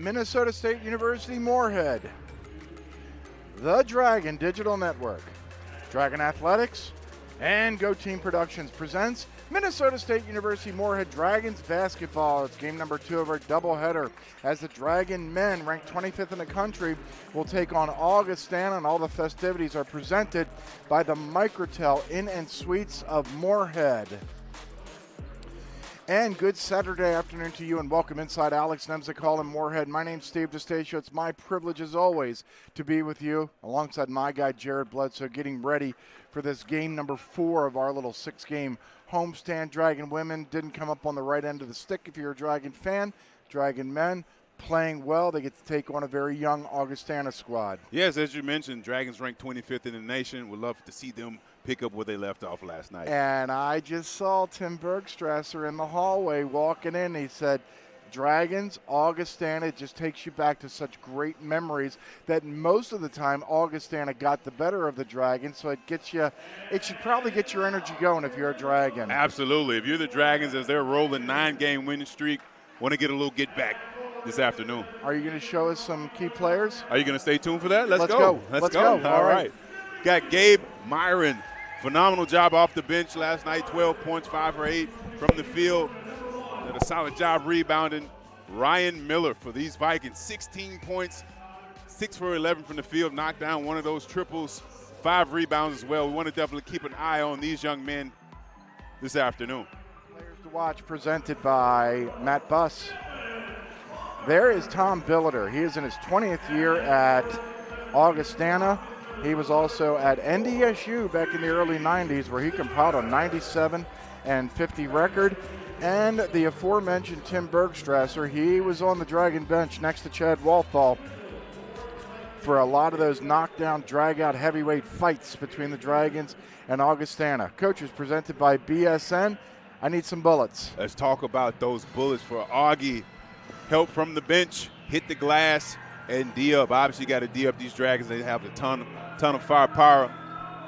Minnesota State University Moorhead the Dragon Digital Network, Dragon Athletics, and Go Team Productions presents Minnesota State University Moorhead Dragons basketball. It's game number 2 of our doubleheader as the Dragon men, ranked 25th in the country, will take on Augustana, and all the festivities are presented by the Microtel Inn and Suites of Moorhead. And good Saturday afternoon to you, and welcome inside Alex Nemzik Hall in Moorhead. My name's Steve DeStacio. It's my privilege, as always, to be with you alongside my guy, Jared Bledsoe, getting ready for this game number 4 of our little 6-game homestand. Dragon women didn't come up on the right end of the stick if you're a Dragon fan. Dragon men playing well. They get to take on a very young Augustana squad. Yes, as you mentioned, Dragons ranked 25th in the nation. We'd love to see them pick up where they left off last night. And I just saw Tim Bergstrasser in the hallway walking in. He said, Dragons, Augustana, it just takes you back to such great memories that most of the time Augustana got the better of the Dragons, so it should probably get your energy going if you're a Dragon. Absolutely. If you're the Dragons, as they're rolling 9-game winning streak, want to get a little get back this afternoon. Are you going to show us some key players? Are you going to stay tuned for that? Let's go. Let's go. All right. Got Gabe Myron. Phenomenal job off the bench last night, 12 points, 5 for 8 from the field. Did a solid job rebounding. Ryan Miller for these Vikings, 16 points, 6 for 11 from the field, knocked down one of those triples, 5 rebounds as well. We want to definitely keep an eye on these young men this afternoon. Players to watch presented by Matt Buss. There is Tom Billiter. He is in his 20th year at Augustana. He was also at NDSU back in the early 90s, where he compiled a 97 and 50 record. And the aforementioned Tim Bergstrasser, he was on the Dragon bench next to Chad Walthall for a lot of those knockdown, drag-out heavyweight fights between the Dragons and Augustana. Coaches presented by BSN. I need some bullets. Let's talk about those bullets for Augie. Help from the bench, hit the glass, and D-up. Obviously, you got to D-up these Dragons. They have a ton of firepower.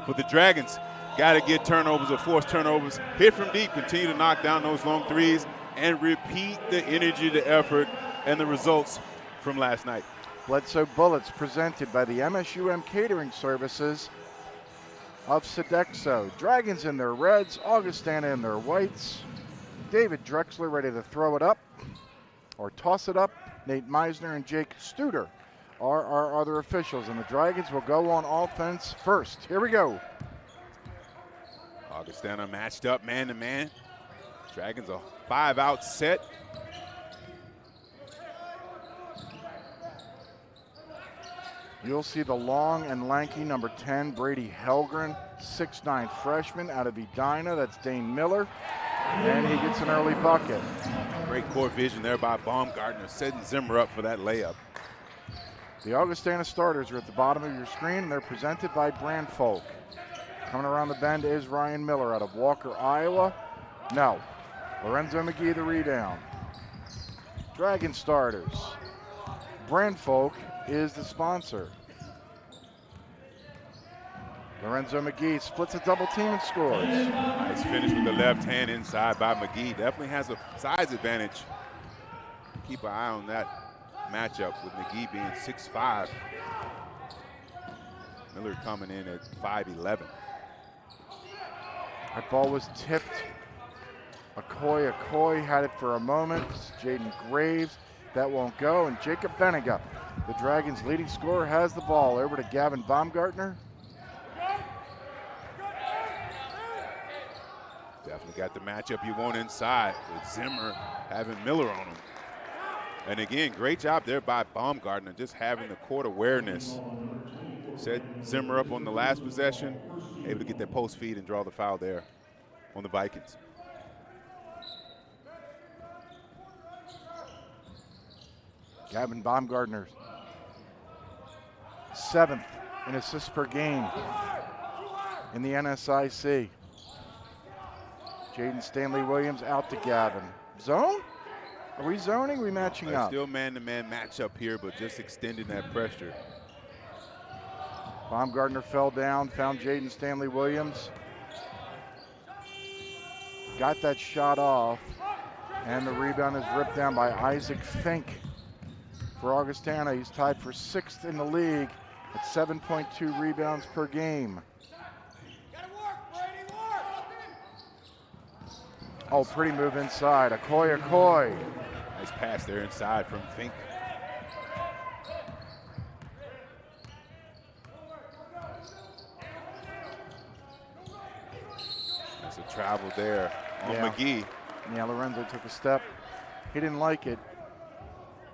For the Dragons, got to get turnovers or force turnovers. Hit from deep, continue to knock down those long threes, and repeat the energy, the effort, and the results from last night. Bledsoe Bullets presented by the MSUM Catering Services of Sodexo. Dragons in their reds, Augustana in their whites. David Drexler ready to throw it up or toss it up. Nate Meisner and Jake Studer are our other officials, and the Dragons will go on offense first. Here we go. Augustana matched up man-to-man. Dragons a 5-out set. You'll see the long and lanky number 10, Brady Helgren, 6'9" freshman out of Edina. That's Dane Miller, and he gets an early bucket. Great court vision there by Baumgartner, setting Zimmer up for that layup. The Augustana starters are at the bottom of your screen, and they're presented by Brandfolk. Coming around the bend is Ryan Miller out of Walker, Iowa. No. Lorenzo McGee the rebound. Dragon starters. Brandfolk is the sponsor. Lorenzo McGee splits a double team and scores. Nice finish with the left hand inside by McGee. Definitely has a size advantage. Keep an eye on that matchup with McGee being 6'5". Miller coming in at 5'11". That ball was tipped. Okoye had it for a moment. Jaden Graves, that won't go. And Jacob Benega, the Dragons' leading scorer, has the ball. Over to Gavin Baumgartner. Definitely got the matchup you want inside with Zimmer having Miller on him. And again, great job there by Baumgartner, just having the court awareness. Set Zimmer up on the last possession, able to get that post feed and draw the foul there on the Vikings. Gavin Baumgartner, 7th in assists per game in the NSIC. Jaden Stanley Williams out to Gavin. Zone? Are we zoning? Are we matching up? Still man-to-man matchup here, but just extending that pressure. Baumgartner fell down, found Jaden Stanley Williams. Got that shot off, and the rebound is ripped down by Isaac Fink for Augustana. He's tied for 6th in the league at 7.2 rebounds per game. Oh, pretty move inside. Augie. Nice pass there inside from Fink. There's a travel there on McGee. Yeah, Lorenzo took a step. He didn't like it.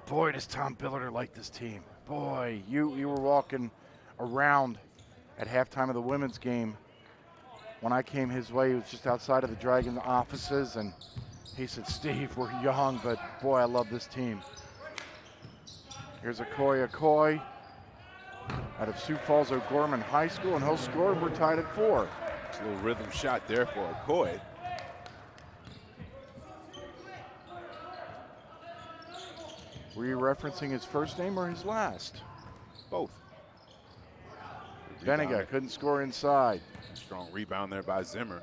Boy, does Tom Billiter like this team. Boy, you were walking around at halftime of the women's game. When I came his way, he was just outside of the Dragon offices, and he said, Steve, we're young, but boy, I love this team. Here's Augie out of Sioux Falls O'Gorman High School, and he'll score, and we're tied at 4. It's a little rhythm shot there for Augie. Were you referencing his first name or his last? Both. Benega couldn't score inside. Strong rebound there by Zimmer.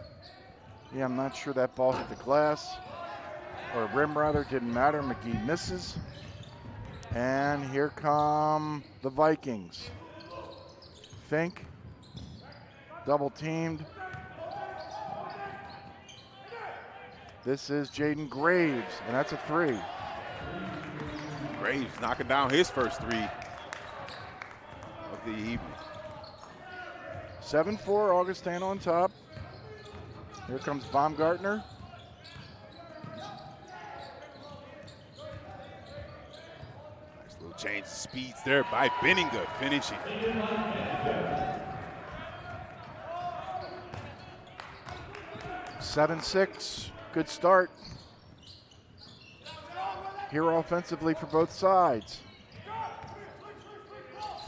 Yeah, I'm not sure that ball hit the glass, or rim rather, didn't matter. McGee misses. And here come the Vikings. Fink, double teamed. This is Jaden Graves, and that's a 3. Graves knocking down his first 3 of the evening. 7-4, Augustana on top. Here comes Baumgartner. Nice little change of speeds there by Benninger, finishing. (7-6), good start. Here offensively for both sides.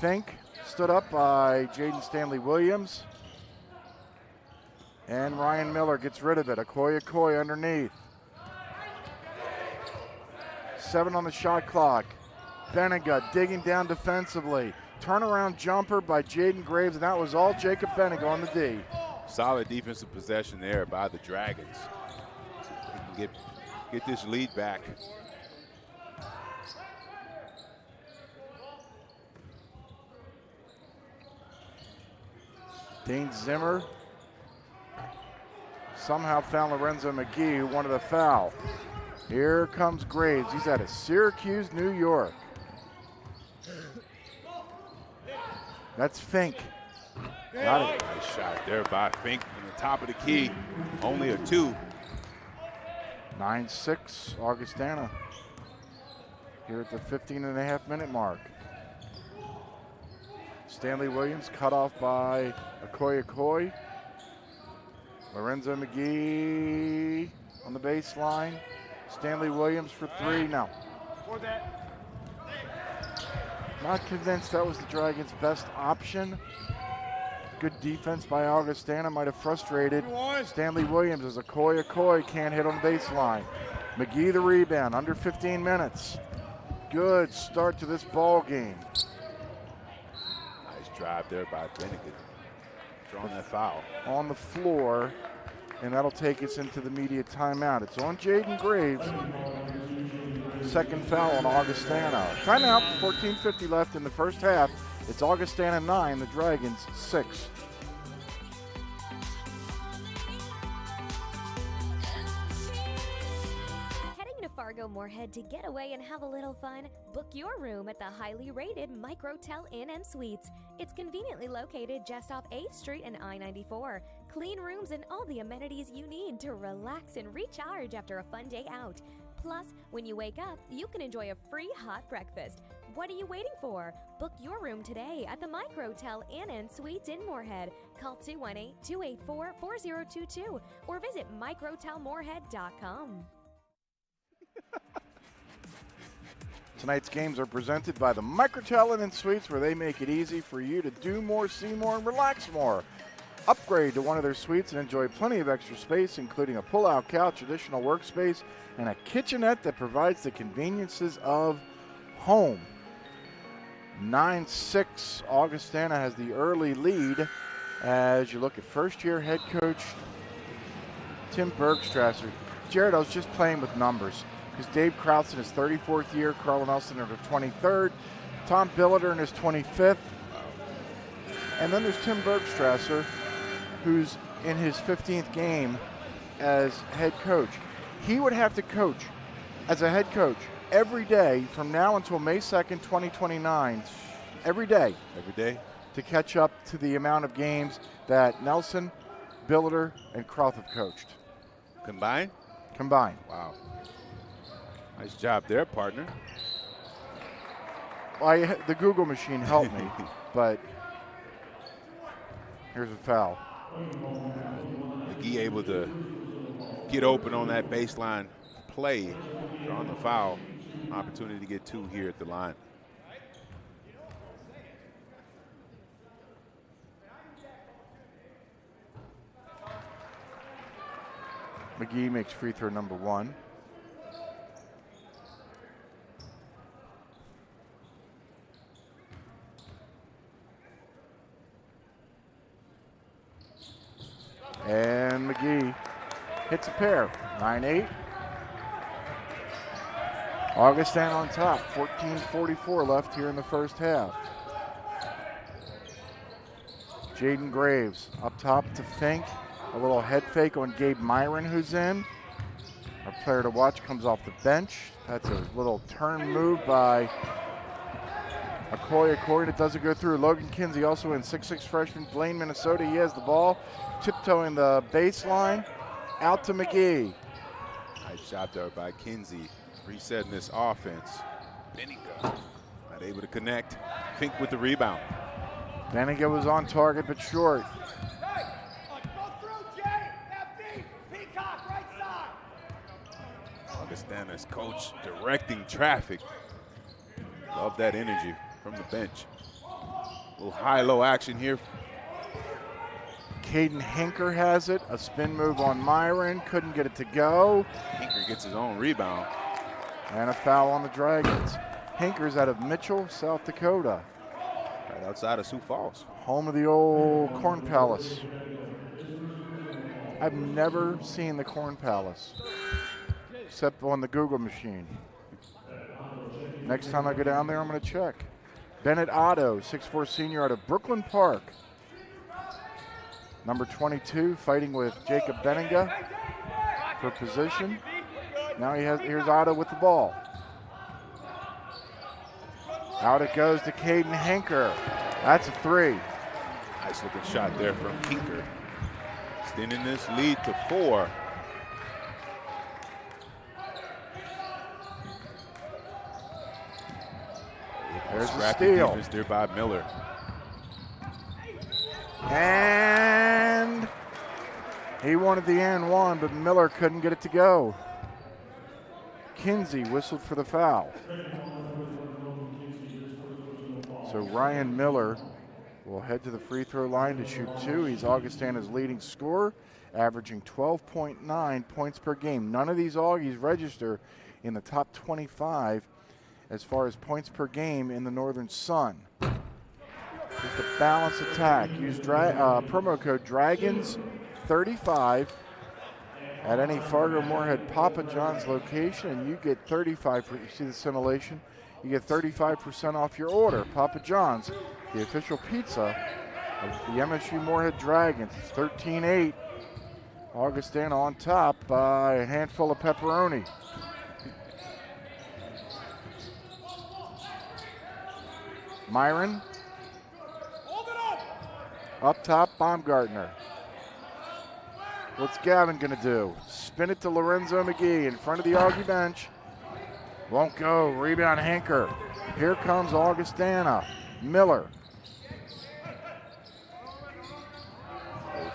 Fink stood up by Jaden Stanley Williams. And Ryan Miller gets rid of it. Augie underneath. 7 on the shot clock. Benega digging down defensively. Turnaround jumper by Jaden Graves, and that was all Jacob Benega on the D. Solid defensive possession there by the Dragons. So they can get this lead back. Dane Zimmer somehow found Lorenzo McGee, who wanted a foul. Here comes Graves. He's out of Syracuse, New York. That's Fink. Got it. Nice shot there by Fink from the top of the key. Only a 2. 9-6, Augustana. Here at the 15.5-minute mark. Stanley Williams cut off by Augie. Lorenzo McGee on the baseline. Stanley Williams for 3 now. Not convinced that was the Dragons' best option. Good defense by Augustana might have frustrated Stanley Williams as Augie can't hit on the baseline. McGee the rebound, under 15 minutes. Good start to this ball game. Nice drive there by Benninger, drawing that foul. On the floor, and that'll take us into the media timeout. It's on Jaden Graves. Second foul on Augustana. Timeout, 14:50 left in the first half. It's Augustana 9, the Dragons 6. Fargo Moorhead to get away and have a little fun? Book your room at the highly rated Microtel Inn & Suites. It's conveniently located just off 8th Street and I-94. Clean rooms and all the amenities you need to relax and recharge after a fun day out. Plus, when you wake up, you can enjoy a free hot breakfast. What are you waiting for? Book your room today at the Microtel Inn & Suites in Moorhead. Call 218-284-4022 or visit microtelmoorhead.com. Tonight's games are presented by the Microtel Inn & Suites, where they make it easy for you to do more, see more, and relax more. Upgrade to one of their suites and enjoy plenty of extra space, including a pull-out couch, additional workspace, and a kitchenette that provides the conveniences of home. 9-6, Augustana has the early lead as you look at first-year head coach Tim Bergstrasser. Jared, I was just playing with numbers because Dave Krause in his 34th year, Carl Nelson in his 23rd, Tom Billiter in his 25th. And then there's Tim Bergstrasser, who's in his 15th game as head coach. He would have to coach as a head coach every day from now until May 2nd, 2029, every day. Every day. To catch up to the amount of games that Nelson, Billiter, and Croth have coached. Combined? Combined. Wow. Nice job there, partner. The Google machine helped me, but here's a foul. McGee able to get open on that baseline play on the foul. Opportunity to get 2 here at the line. McGee makes free throw number 1. And McGee hits a pair, 9-8. Augustin on top, 14:44 left here in the first half. Jaden Graves up top to Fink. A little head fake on Gabe Myron, who's in. Our player to watch comes off the bench. That's a little turn move by Okoye. It doesn't go through. Logan Kinsey also in, 6'6" freshman, Blaine, Minnesota. He has the ball, tiptoeing the baseline, out to McGee. Nice job there by Kinsey, resetting this offense. Benninga not able to connect. Fink with the rebound. Benninga was on target but short. Augustana's coach directing traffic. Love that energy from the bench. A little high-low action here. Caden Hinker has it. A spin move on Myron. Couldn't get it to go. Hinker gets his own rebound. And a foul on the Dragons. Hinker's out of Mitchell, South Dakota. Right outside of Sioux Falls. Home of the old Corn Palace. I've never seen the Corn Palace, except on the Google machine. Next time I go down there, I'm going to check. Bennett Otto, 6'4" senior out of Brooklyn Park. Number 22, fighting with Jacob Benninga for position. Now here's Otto with the ball. Out it goes to Caden Hinker. That's a 3. Nice looking shot there from Hinker. Extending this lead to 4. There's the steal. Defense there by Miller. And he wanted the and one, but Miller couldn't get it to go. Kinsey whistled for the foul. So Ryan Miller will head to the free throw line to shoot 2. He's Augustana's leading scorer, averaging 12.9 points per game. None of these Augies register in the top 25 as far as points per game in the Northern Sun. Just a balanced attack. Use promo code DRAGONS35 at any Fargo Moorhead Papa John's location, and you get 35%. You see the simulation? You get 35% off your order. Papa John's, the official pizza of the MSU Moorhead Dragons. It's 13-8. Augustana on top by a handful of pepperoni. Myron. Up top, Baumgartner. What's Gavin gonna do? Spin it to Lorenzo McGee in front of the Augie bench. Won't go, rebound Hinker. Here comes Augustana. Miller.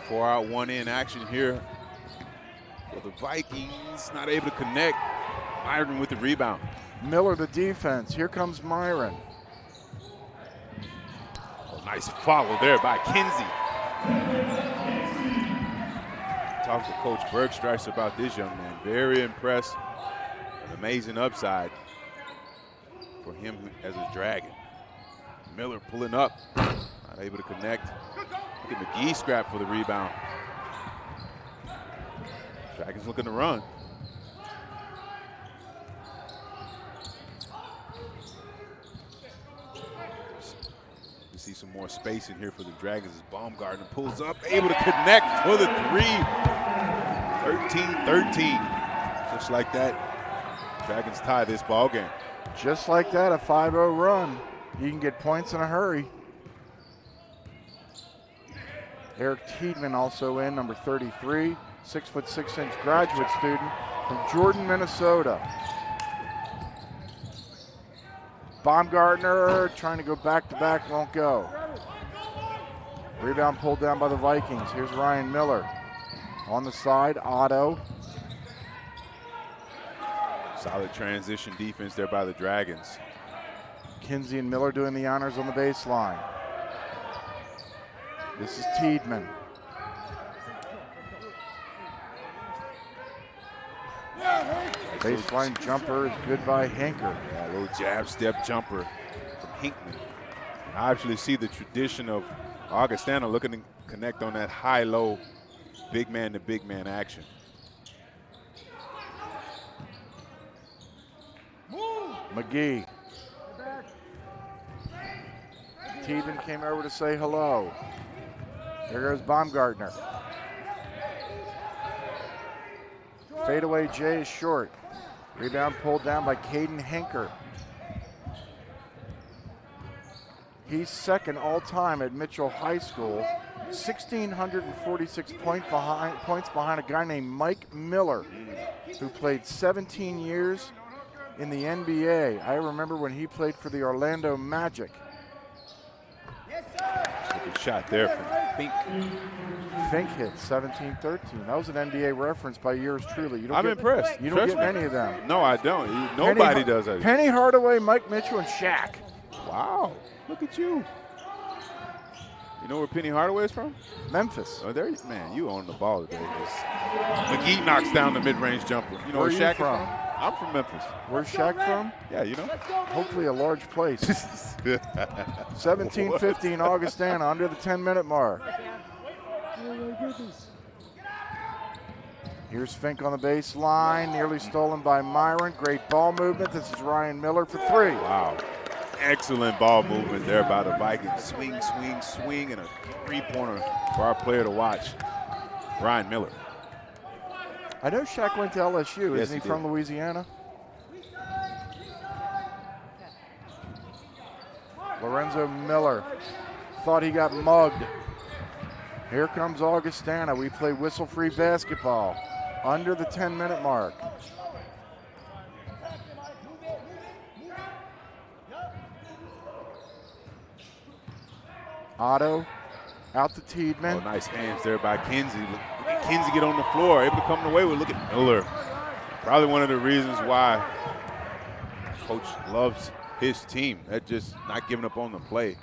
4 out, 1 in action here for the Vikings. Not able to connect. Myron with the rebound. Miller the defense. Here comes Myron. Nice follow there by Kinsey. Talked to Coach Bergstrasser about this young man. Very impressed. An amazing upside for him as a Dragon. Miller pulling up. Not able to connect. Look at McGee scrap for the rebound. Dragons looking to run. You see some more space in here for the Dragons as Baumgartner pulls up, able to connect for the three. 13-13. Just like that, Dragons tie this ball game. Just like that, a 5-0 run. You can get points in a hurry. Eric Tiedemann also in, number 33, 6'6" graduate student from Jordan, Minnesota. Baumgartner trying to go back-to-back, won't go. Rebound pulled down by the Vikings. Here's Ryan Miller. On the side, Otto. Solid transition defense there by the Dragons. Kinsey and Miller doing the honors on the baseline. This is Tiedemann. Baseline jumper is good by Henker. Yeah, a little jab step jumper from Hinkman. I actually see the tradition of Augustana looking to connect on that high-low big man to big man action. McGee. Tiedemann came over to say hello. There goes Baumgartner. Fadeaway J is short. Rebound pulled down by Caden Henker. He's second all-time at Mitchell High School. 1,646 points behind a guy named Mike Miller, who played 17 years in the NBA. I remember when he played for the Orlando Magic. Good shot there from Fink. Fink hit 17-13. That was an NBA reference by yours truly. I'm impressed. You don't get many of them. No, I don't. Nobody does that. Penny Hardaway, Mike Mitchell, and Shaq. Wow, look at you. You know where Penny Hardaway is from? Memphis. Oh, there, man, you own the ball today. McGee knocks down the mid-range jumper. You know where Shaq is from? I'm from Memphis. Where's Shaq from? Yeah, you know. Hopefully a large place. 17-15 Augustana, under the 10-minute mark. Here's Fink on the baseline, nearly stolen by Myron. Great ball movement. This is Ryan Miller for three. Wow. Excellent ball movement there by the Vikings. Swing, swing, swing, and a three-pointer for our player to watch, Ryan Miller. I know Shaq went to LSU. Yes, Isn't he from Louisiana? Lorenzo Miller thought he got mugged. Here comes Augustana. We play whistle-free basketball under the 10-minute mark. Otto out to Tiedemann. Oh, nice hands there by Kinsey. Look at Kinsey get on the floor, able to come away with. Look at Miller. Probably one of the reasons why Coach loves his team. That just not giving up on the play.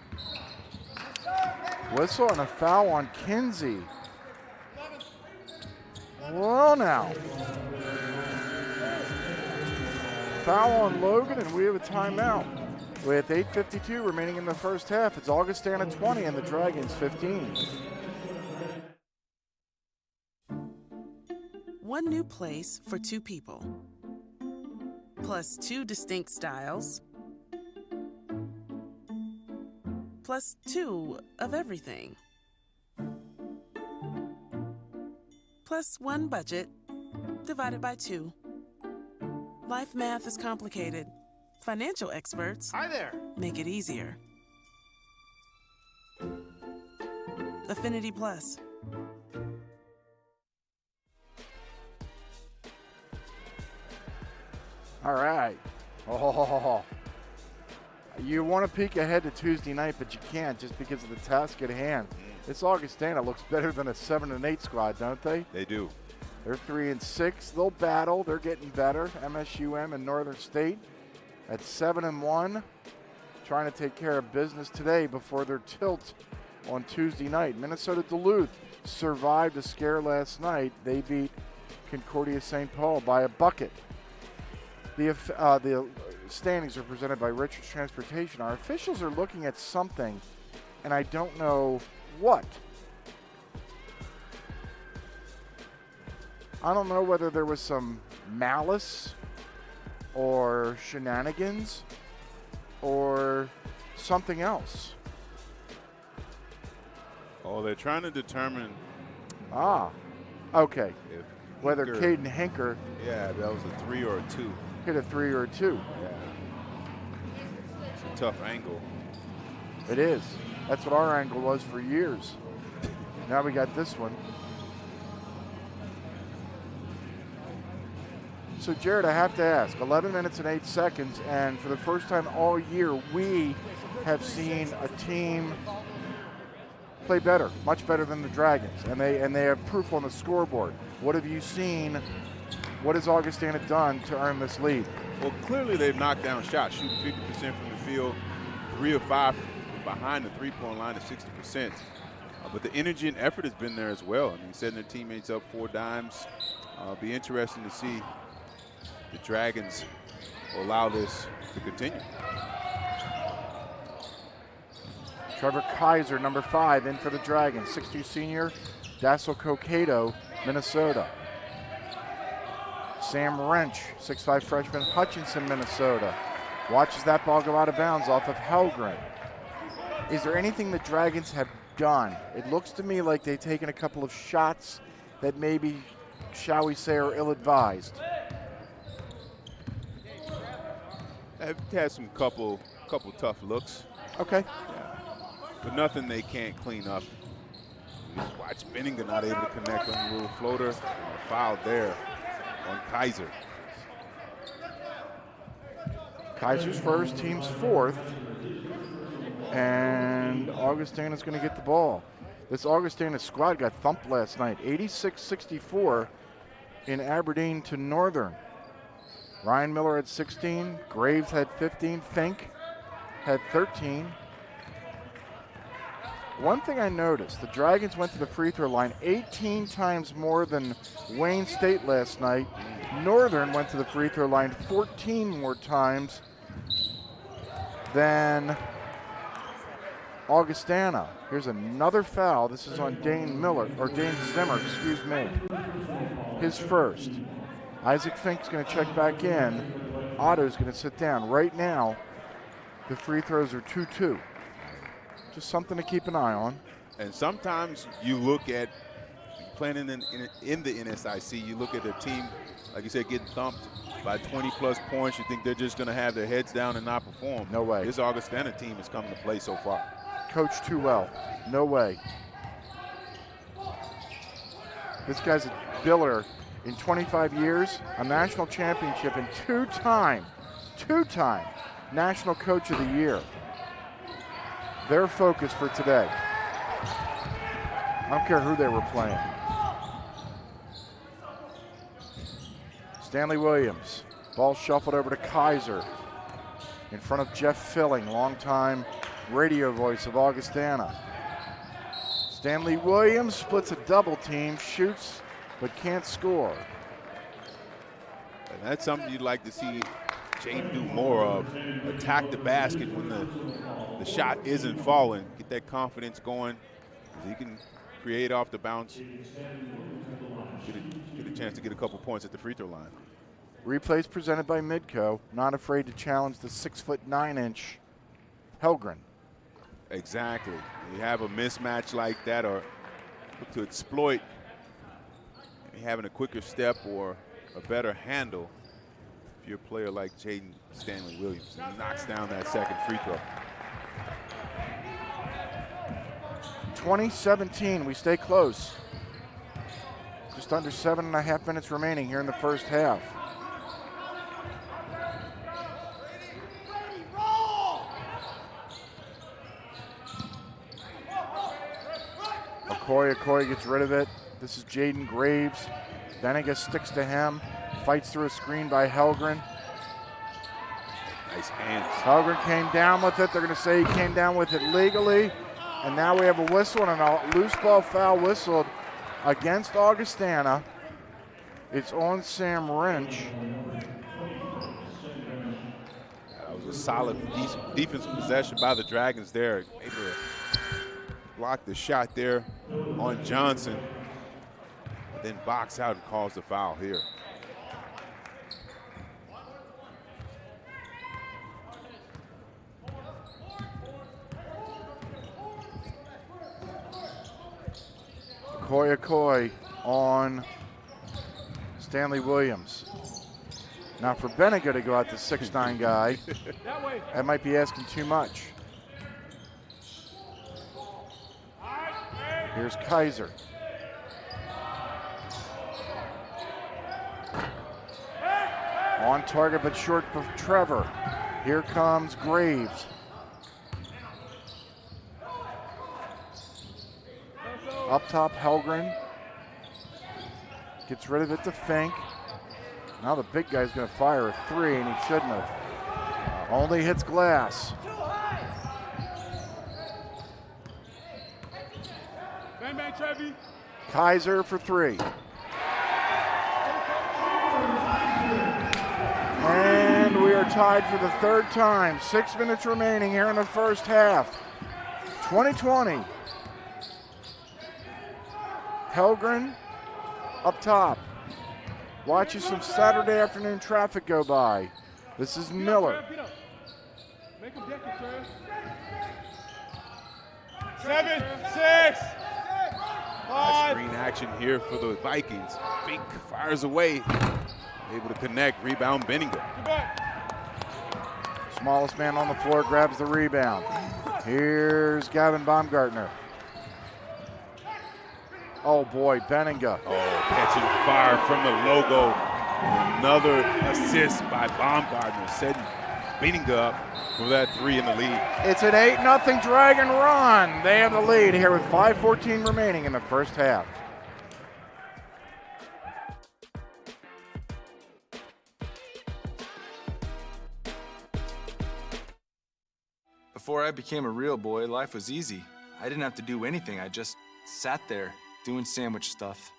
Whistle and a foul on Kinsey. Well now. Foul on Logan, and we have a timeout. With 8:52 remaining in the first half, it's Augustana 20 and the Dragons 15. One new place for two people, plus two distinct styles, plus two of everything, plus one budget divided by two. Life math is complicated. Financial experts make it easier. Affinity Plus. All right. Oh. You want to peek ahead to Tuesday night, but you can't just because of the task at hand. This Augustana looks better than a 7-8 squad, don't they? They do. They're 3-6. They'll battle. They're getting better. MSUM and Northern State at 7-1, trying to take care of business today before their tilt on Tuesday night. Minnesota Duluth survived a scare last night. They beat Concordia St. Paul by a bucket. The standings are presented by Richards Transportation. Our officials are looking at something, and I don't know what. I don't know whether there was some malice or shenanigans or something else. Oh, they're trying to determine. Okay. If Whether Hinker, Caden Hinker yeah, that was a 3 or a 2. hit a 3 or a 2. Yeah. It's a tough angle. It is. That's what our angle was for years. Now we got this one. So, Jared, I have to ask, 11 minutes and 8 seconds, and for the first time all year, we have seen a team play better, much better than the Dragons, and they have proof on the scoreboard. What have you seen? What has Augustana done to earn this lead? Well, clearly they've knocked down shots, shooting 50% from the field, 3 of 5 behind the three-point line at 60%. But the energy and effort has been there as well. I mean, setting their teammates up 4 dimes. Be interesting to see the Dragons allow this to continue. Trevor Kaiser, number 5, in for the Dragons. 6'2" senior, Dassel Cocato, Minnesota. Sam Wrench, 6'5" freshman, Hutchinson, Minnesota. Watches that ball go out of bounds off of Helgren. Is there anything the Dragons have done? It looks to me like they've taken a couple of shots that maybe, shall we say, are ill-advised. They've had some couple tough looks. Okay. But nothing they can't clean up. Just watch Benninger not able to connect on the little floater. Foul there on Kaiser. Kaiser's first, team's 4th. And Augustana's going to get the ball. This Augustana squad got thumped last night, 86-64 in Aberdeen to Northern. Ryan Miller had 16, Graves had 15, Fink had 13. One thing I noticed, the Dragons went to the free throw line 18 times more than Wayne State last night. Northern went to the free throw line 14 more times than Augustana. Here's another foul. This is on Dane Zimmer, excuse me. His first. Isaac Fink's going to check back in. Otto's going to sit down. Right now, the free throws are 2-2. Just something to keep an eye on. And sometimes you look at playing in the NSIC, you look at a team, like you said, getting thumped by 20-plus points. You think they're just going to have their heads down and not perform. No way. This Augustana team has come to play so far. Coached too well. No way. This guy's a biller in 25 years, a national championship, and two-time National Coach of the Year. Their focus for today. I don't care who they were playing. Stanley Williams. Ball shuffled over to Kaiser. In front of Jeff Filling, longtime radio voice of Augustana. Stanley Williams splits a double team, shoots, but can't score. And that's something you'd like to see Jaden do more of. Attack the basket when the shot isn't falling. Get that confidence going. He can create off the bounce. Get a chance to get a couple points at the free throw line. Replays presented by Midco. Not afraid to challenge the 6'9" Helgren. Exactly. You have a mismatch like that, or look to exploit having a quicker step or a better handle. If you're a player like Jaden Stanley Williams, he knocks down that second free throw. 2017, we stay close. Just under 7.5 minutes remaining here in the first half. Okoye gets rid of it. This is Jaden Graves. Benninger sticks to him, fights through a screen by Helgren. Nice hands. Helgren came down with it. They're going to say he came down with it legally. And now we have a whistle and a loose ball foul whistled against Augustana. It's on Sam Wrench. That was a solid defensive possession by the Dragons there. Able to block the shot there on Johnson, but then box out and calls the foul here. Okoye on Stanley Williams. Now for Benega to go out the 6'9" guy, that might be asking too much. Here's Kaiser. On target but short for Trevor. Here comes Graves. Up top, Helgren. Gets rid of it to Fink. Now the big guy's going to fire a 3, and he shouldn't have. Only hits glass. Bang, bang, Trevi. Kaiser for 3. And we are tied for the 3rd time. 6 minutes remaining here in the first half. 2020. Helgren up top. Watching some Saturday afternoon traffic go by. This is Miller. 7, 6, 5. Screen action here for the Vikings. Fink fires away. Able to connect. Rebound, Benninger. Smallest man on the floor grabs the rebound. Here's Gavin Baumgartner. Oh boy, Benninger. Oh, catching fire from the logo. Another assist by Baumgartner, setting Benninger up for that 3 in the lead. It's an 8-0 Dragon run. They have the lead here with 5:14 remaining in the first half. Before I became a real boy, life was easy. I didn't have to do anything. I just sat there doing sandwich stuff.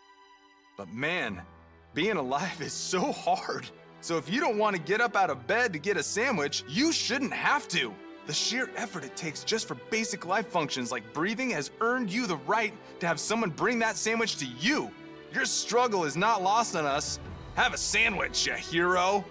But man, being alive is so hard. So if you don't want to get up out of bed to get a sandwich, you shouldn't have to. The sheer effort it takes just for basic life functions like breathing has earned you the right to have someone bring that sandwich to you. Your struggle is not lost on us. Have a sandwich, you hero.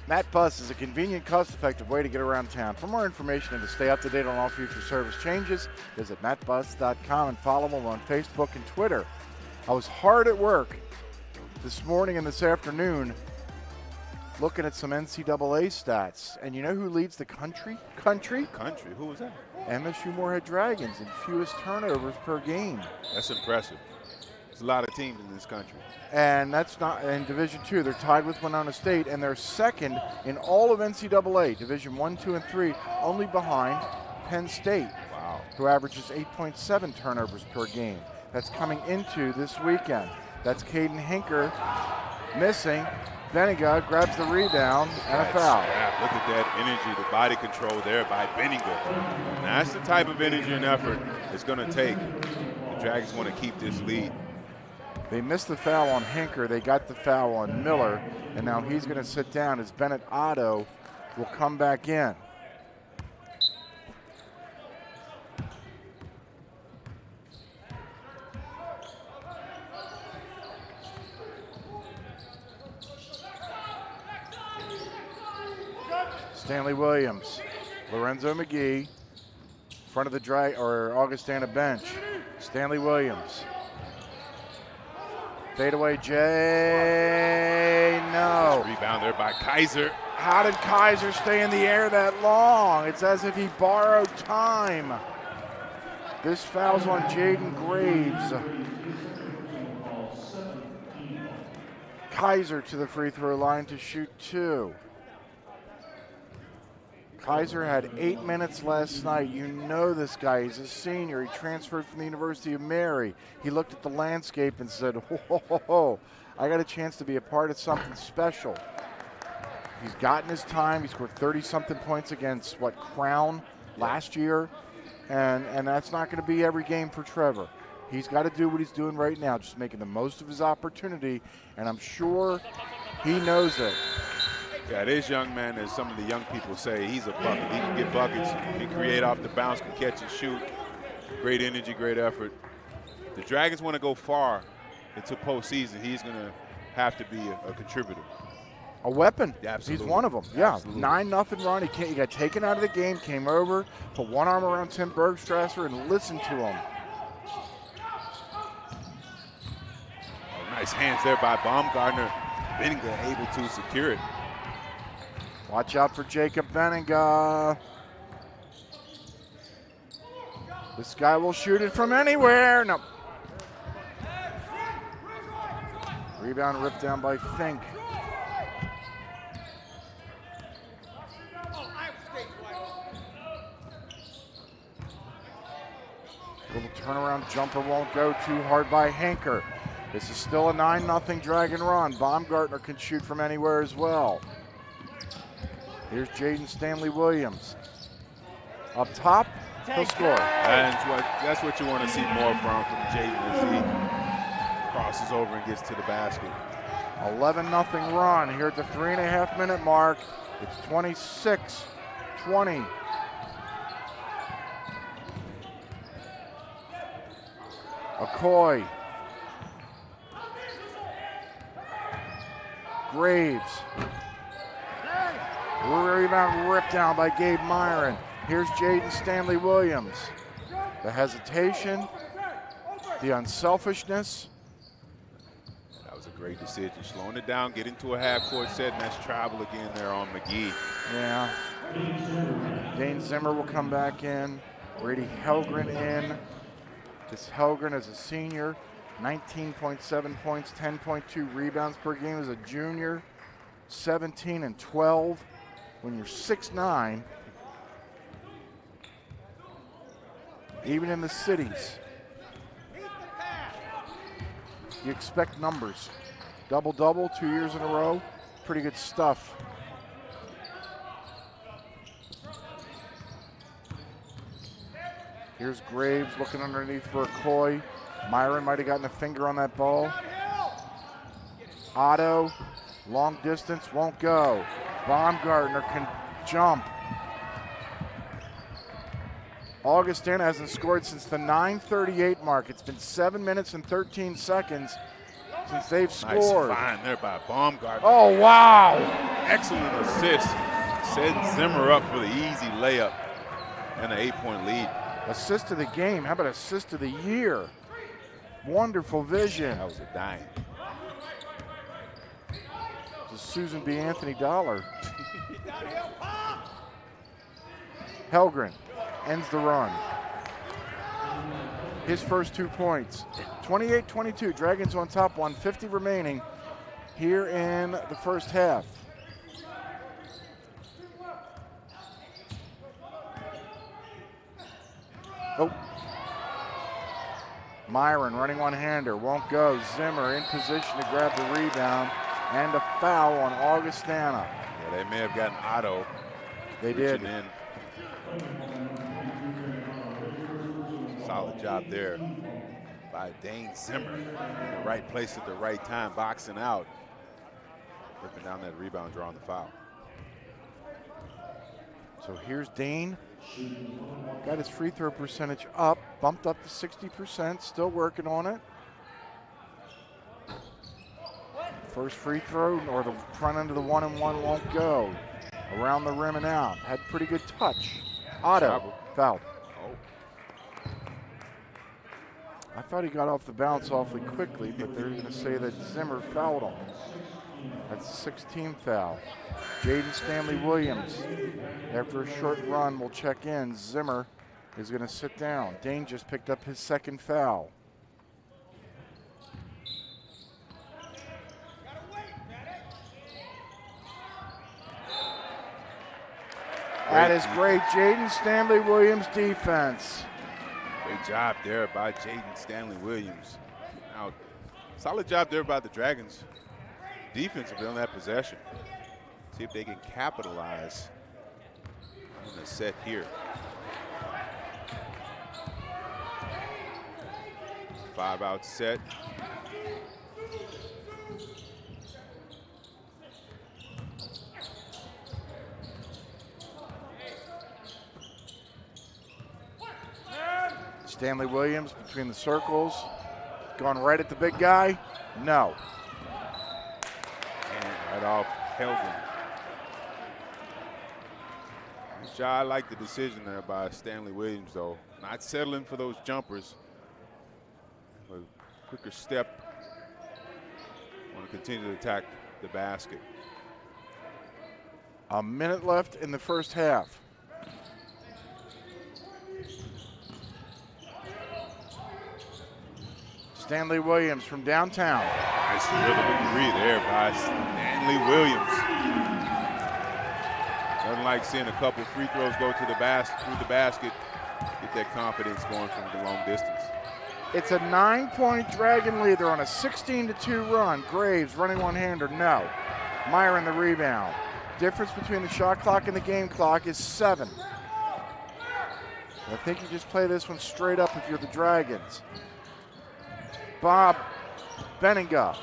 Matt Bus is a convenient, cost-effective way to get around town. For more information and to stay up to date on all future service changes, visit mattbus.com and follow him on Facebook and Twitter. I was hard at work this morning and this afternoon looking at some NCAA stats. And you know who leads the country? Country? Who was that? MSU Moorhead Dragons in fewest turnovers per game. That's impressive. There's a lot of teams in this country. And that's not in Division II. They're tied with Winona State, and they're second in all of NCAA, Division I, II, and III, only behind Penn State, Wow. who averages 8.7 turnovers per game. That's coming into this weekend. That's Caden Hinker missing. Benninger grabs the rebound and a foul. Look at that energy, the body control there by Benninger. And that's the type of energy and effort it's going to take. The Dragons want to keep this lead. They missed the foul on Hinker. They got the foul on Miller, and now he's going to sit down as Bennett Otto will come back in. Stanley Williams, Lorenzo McGee, front of the Augustana bench. Stanley Williams. Fadeaway Jay, no. Rebound there by Kaiser. How did Kaiser stay in the air that long? It's as if he borrowed time. This foul's on Jaden Graves. Kaiser to the free throw line to shoot 2. Kaiser had 8 minutes last night. You know this guy. He's a senior. He transferred from the University of Mary. He looked at the landscape and said, ho, ho, ho, ho. I got a chance to be a part of something special. He's gotten his time. He scored 30-something points against, Crown last year. And that's not going to be every game for Trevor. He's got to do what he's doing right now, just making the most of his opportunity, and I'm sure he knows it. Yeah, this young man, as some of the young people say, he's a bucket. He can get buckets, he can create off the bounce, can catch and shoot. Great energy, great effort. The Dragons want to go far into postseason. He's going to have to be a contributor. A weapon. Yeah, he's one of them. Yeah, absolutely. 9-0 run. He got taken out of the game, came over, put one arm around Tim Bergstrasser and listened to him. Oh, nice hands there by Baumgartner. Benninga able to secure it. Watch out for Jacob Benninga. This guy will shoot it from anywhere. No. Rebound ripped down by Fink. Little turnaround jumper won't go too hard by Hanker. This is still a 9-0 Dragon run. Baumgartner can shoot from anywhere as well. Here's Jaden Stanley Williams. Up top, he'll score. That's what you want to see more from Jaden as he crosses over and gets to the basket. 11-0 run here at the 3.5-minute mark. It's 26-20. McCoy. Graves. Rebound ripped down by Gabe Myron. Here's Jaden Stanley Williams. The hesitation, the unselfishness. That was a great decision. Slowing it down, get into a half-court set, and that's travel again there on McGee. Yeah. Dane Zimmer will come back in. Brady Helgren in. This Helgren is a senior. 19.7 points, 10.2 rebounds per game as a junior. 17 and 12. When you're 6'9", even in the cities, you expect numbers. Double-double 2 years in a row, pretty good stuff. Here's Graves looking underneath for McCoy. Myron might have gotten a finger on that ball. Otto, long distance, won't go. Baumgartner can jump. Augustana hasn't scored since the 9:38 mark. It's been 7 minutes and 13 seconds since they've scored. Nice find there by Baumgartner. Oh, wow. Excellent assist. Set Zimmer up for the easy layup and an 8-point lead. Assist of the game. How about assist of the year? Wonderful vision. That was a dime. It's a Susan B. Anthony dollar. Helgren ends the run. His first 2 points. 28-22, Dragons on top, 1:50 remaining here in the first half. Oh. Myron running one-hander, won't go. Zimmer in position to grab the rebound, and a foul on Augustana. Yeah, they may have gotten Otto. They did. In. Solid job there by Dane Zimmer. In the right place at the right time, boxing out. Ripping down that rebound, drawing the foul. So here's Dane. Got his free throw percentage up, bumped up to 60%, still working on it. First free throw, or the front end of the 1-and-1 won't go. Around the rim and out. Had pretty good touch. Otto fouled. Oh. I thought he got off the bounce awfully quickly, but they're going to say that Zimmer fouled him. That's the 16th foul. Jaden Stanley Williams, after a short run, will check in. Zimmer is going to sit down. Dane just picked up his second foul. That is great. Jaden Stanley Williams defense. Great job there by Jaden Stanley Williams. Now, solid job there by the Dragons defensively on that possession. See if they can capitalize on the set here. 5-out set. Stanley Williams between the circles. Going right at the big guy. No. And right off Helgen. I like the decision there by Stanley Williams, though. Not settling for those jumpers. A quicker step. Want to continue to attack the basket. A minute left in the first half. Stanley Williams from downtown. Nice rhythm three there by Stanley Williams. Nothing like seeing a couple free throws go to the through the basket, get that confidence going from the long distance. It's a 9-point Dragon lead. They're on a 16-2 run. Graves running one-hander, no. Myron the rebound. Difference between the shot clock and the game clock is 7. I think you just play this one straight up if you're the Dragons. Bob Benninga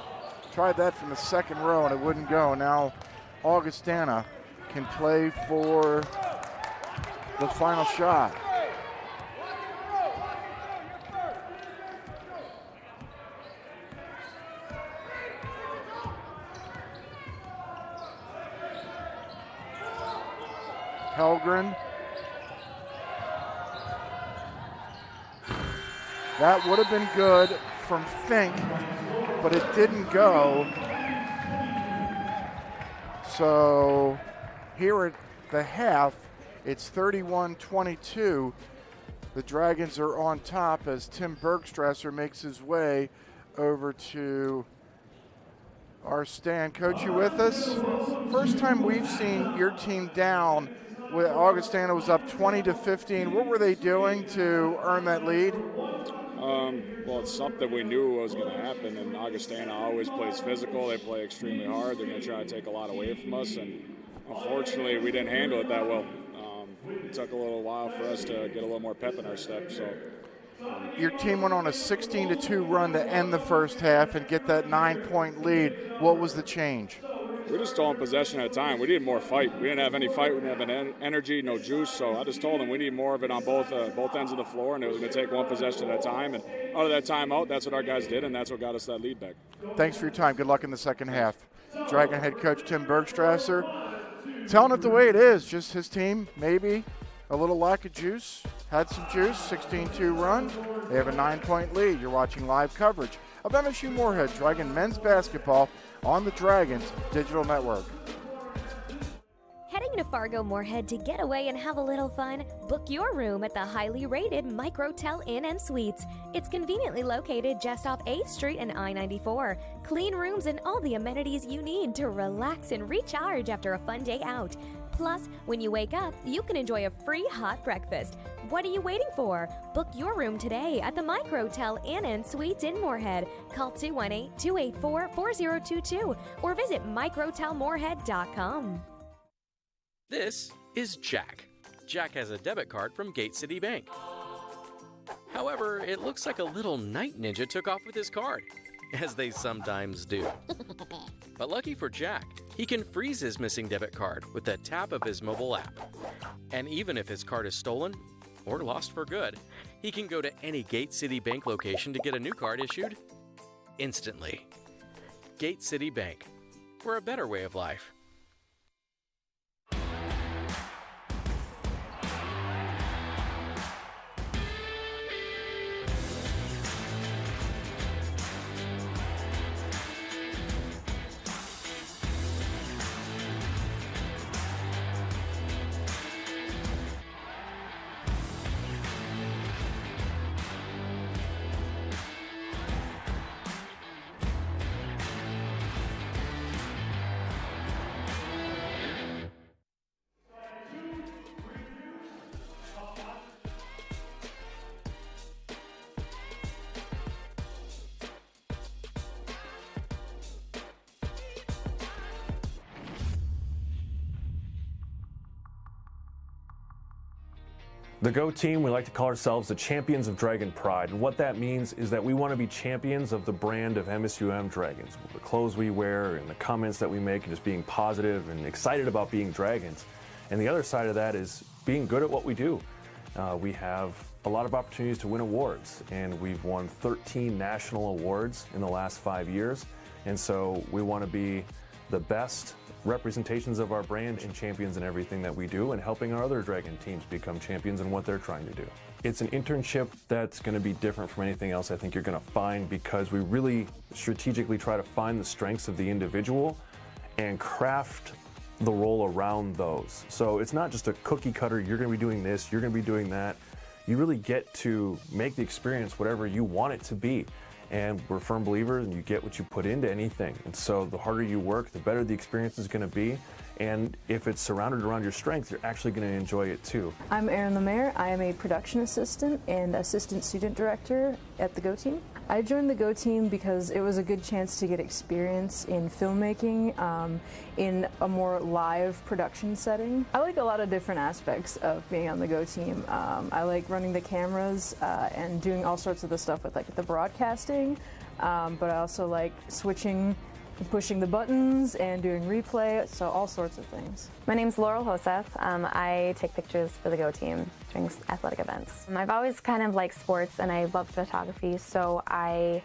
tried that from the second row and it wouldn't go. Now Augustana can play for the final shot. Helgren. That would have been good from Fink, but it didn't go. So here at the half, it's 31-22. The Dragons are on top as Tim Bergstrasser makes his way over to our stand. Coach, you with us? First time we've seen your team down. Augustana was up 20-15. What were they doing to earn that lead? Well, it's something we knew was going to happen, and Augustana always plays physical. They play extremely hard. They're going to try to take a lot away from us, and unfortunately, we didn't handle it that well. It took a little while for us to get a little more pep in our step. So, your team went on a 16-2 run to end the first half and get that 9-point lead. What was the change? We just told them possession at a time. We needed more fight. We didn't have any fight. We didn't have any energy, no juice. So I just told them we need more of it on both ends of the floor, and it was going to take one possession at a time. And out of that timeout, that's what our guys did, and that's what got us that lead back. Thanks for your time. Good luck in the second half. Dragon head coach Tim Bergstrasser telling it the way it is. Just his team, maybe a little lack of juice. Had some juice, 16-2 run. They have a 9-point lead. You're watching live coverage of MSU Moorhead Dragon men's basketball on the Dragons Digital Network. Heading to Fargo Moorhead to get away and have a little fun? Book your room at the highly rated Microtel Inn and Suites. It's conveniently located just off 8th Street and I-94. Clean rooms and all the amenities you need to relax and recharge after a fun day out. Plus, when you wake up, you can enjoy a free hot breakfast. What are you waiting for? Book your room today at the Microtel Inn and Suites in Moorhead. Call 218-284-4022 or visit microtelmoorhead.com. This is Jack. Jack has a debit card from Gate City Bank. However, it looks like a little night ninja took off with his card, as they sometimes do. But lucky for Jack, he can freeze his missing debit card with the tap of his mobile app. And even if his card is stolen or lost for good, he can go to any Gate City Bank location to get a new card issued instantly. Gate City Bank, for a better way of life. The Go team, we like to call ourselves the champions of Dragon Pride. And what that means is that we want to be champions of the brand of MSUM Dragons. The clothes we wear and the comments that we make and just being positive and excited about being Dragons. And the other side of that is being good at what we do. We have a lot of opportunities to win awards, and we've won 13 national awards in the last 5 years. And so we want to be the best representations of our brand and champions in everything that we do, and helping our other Dragon teams become champions in what they're trying to do. It's an internship that's going to be different from anything else I think you're going to find, because we really strategically try to find the strengths of the individual and craft the role around those. So it's not just a cookie cutter, you're going to be doing this, you're going to be doing that. You really get to make the experience whatever you want it to be. And we're firm believers, and you get what you put into anything. And so the harder you work, the better the experience is going to be. And if it's surrounded around your strengths, you're actually going to enjoy it too. I'm Erin Lemaire. I am a production assistant and assistant student director at the Go team. I joined the Go team because it was a good chance to get experience in filmmaking in a more live production setting. I like a lot of different aspects of being on the Go team. I like running the cameras and doing all sorts of the stuff with like the broadcasting, but I also like switching, pushing the buttons and doing replay, so all sorts of things. My name's Laurel Hoseth. I take pictures for the Go team during athletic events. I've always kind of liked sports, and I love photography, so I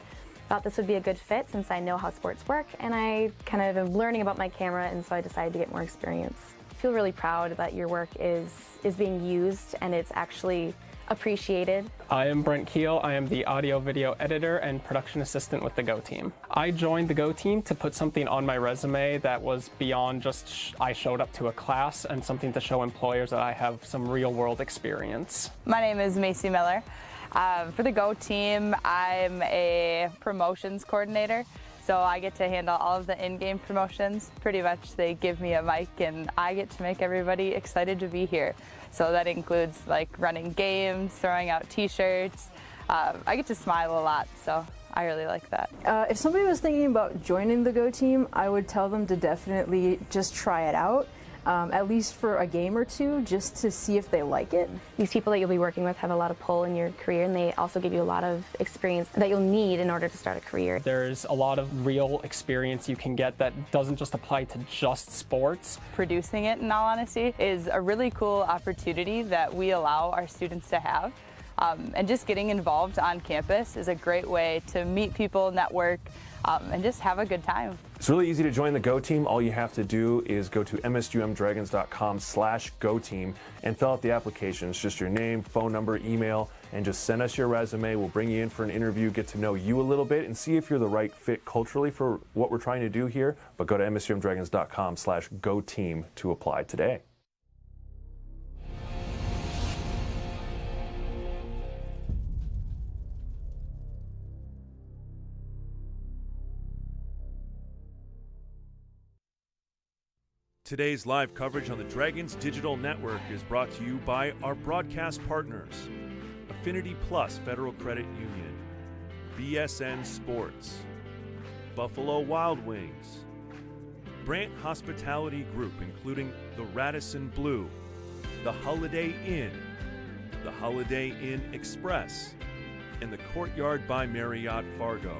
thought this would be a good fit since I know how sports work, and I kind of am learning about my camera, and so I decided to get more experience. I feel really proud that your work is being used and it's actually appreciated. I am Brent Keel. I am the audio video editor and production assistant with the Go team. I joined the Go team to put something on my resume that was beyond just I showed up to a class, and something to show employers that I have some real world experience. My name is Macy Miller. For the Go team, I'm a promotions coordinator. So I get to handle all of the in-game promotions. Pretty much they give me a mic and I get to make everybody excited to be here. So that includes like running games, throwing out t-shirts. I get to smile a lot, so I really like that. If somebody was thinking about joining the Go team, I would tell them to definitely just try it out. At least for a game or two, just to see if they like it. These people that you'll be working with have a lot of pull in your career, and they also give you a lot of experience that you'll need in order to start a career. There's a lot of real experience you can get that doesn't just apply to just sports. Producing it, in all honesty, is a really cool opportunity that we allow our students to have. And just getting involved on campus is a great way to meet people, network, and just have a good time. It's really easy to join the Go team. All you have to do is go to msumdragons.com/Go team and fill out the application. It's just your name, phone number, email, and just send us your resume. We'll bring you in for an interview, get to know you a little bit, and see if you're the right fit culturally for what we're trying to do here. But go to msumdragons.com/Go team to apply today. Today's live coverage on the Dragons Digital Network is brought to you by our broadcast partners, Affinity Plus Federal Credit Union, BSN Sports, Buffalo Wild Wings, Brant Hospitality Group, including the Radisson Blu, the Holiday Inn, the Holiday Inn Express, and the Courtyard by Marriott Fargo,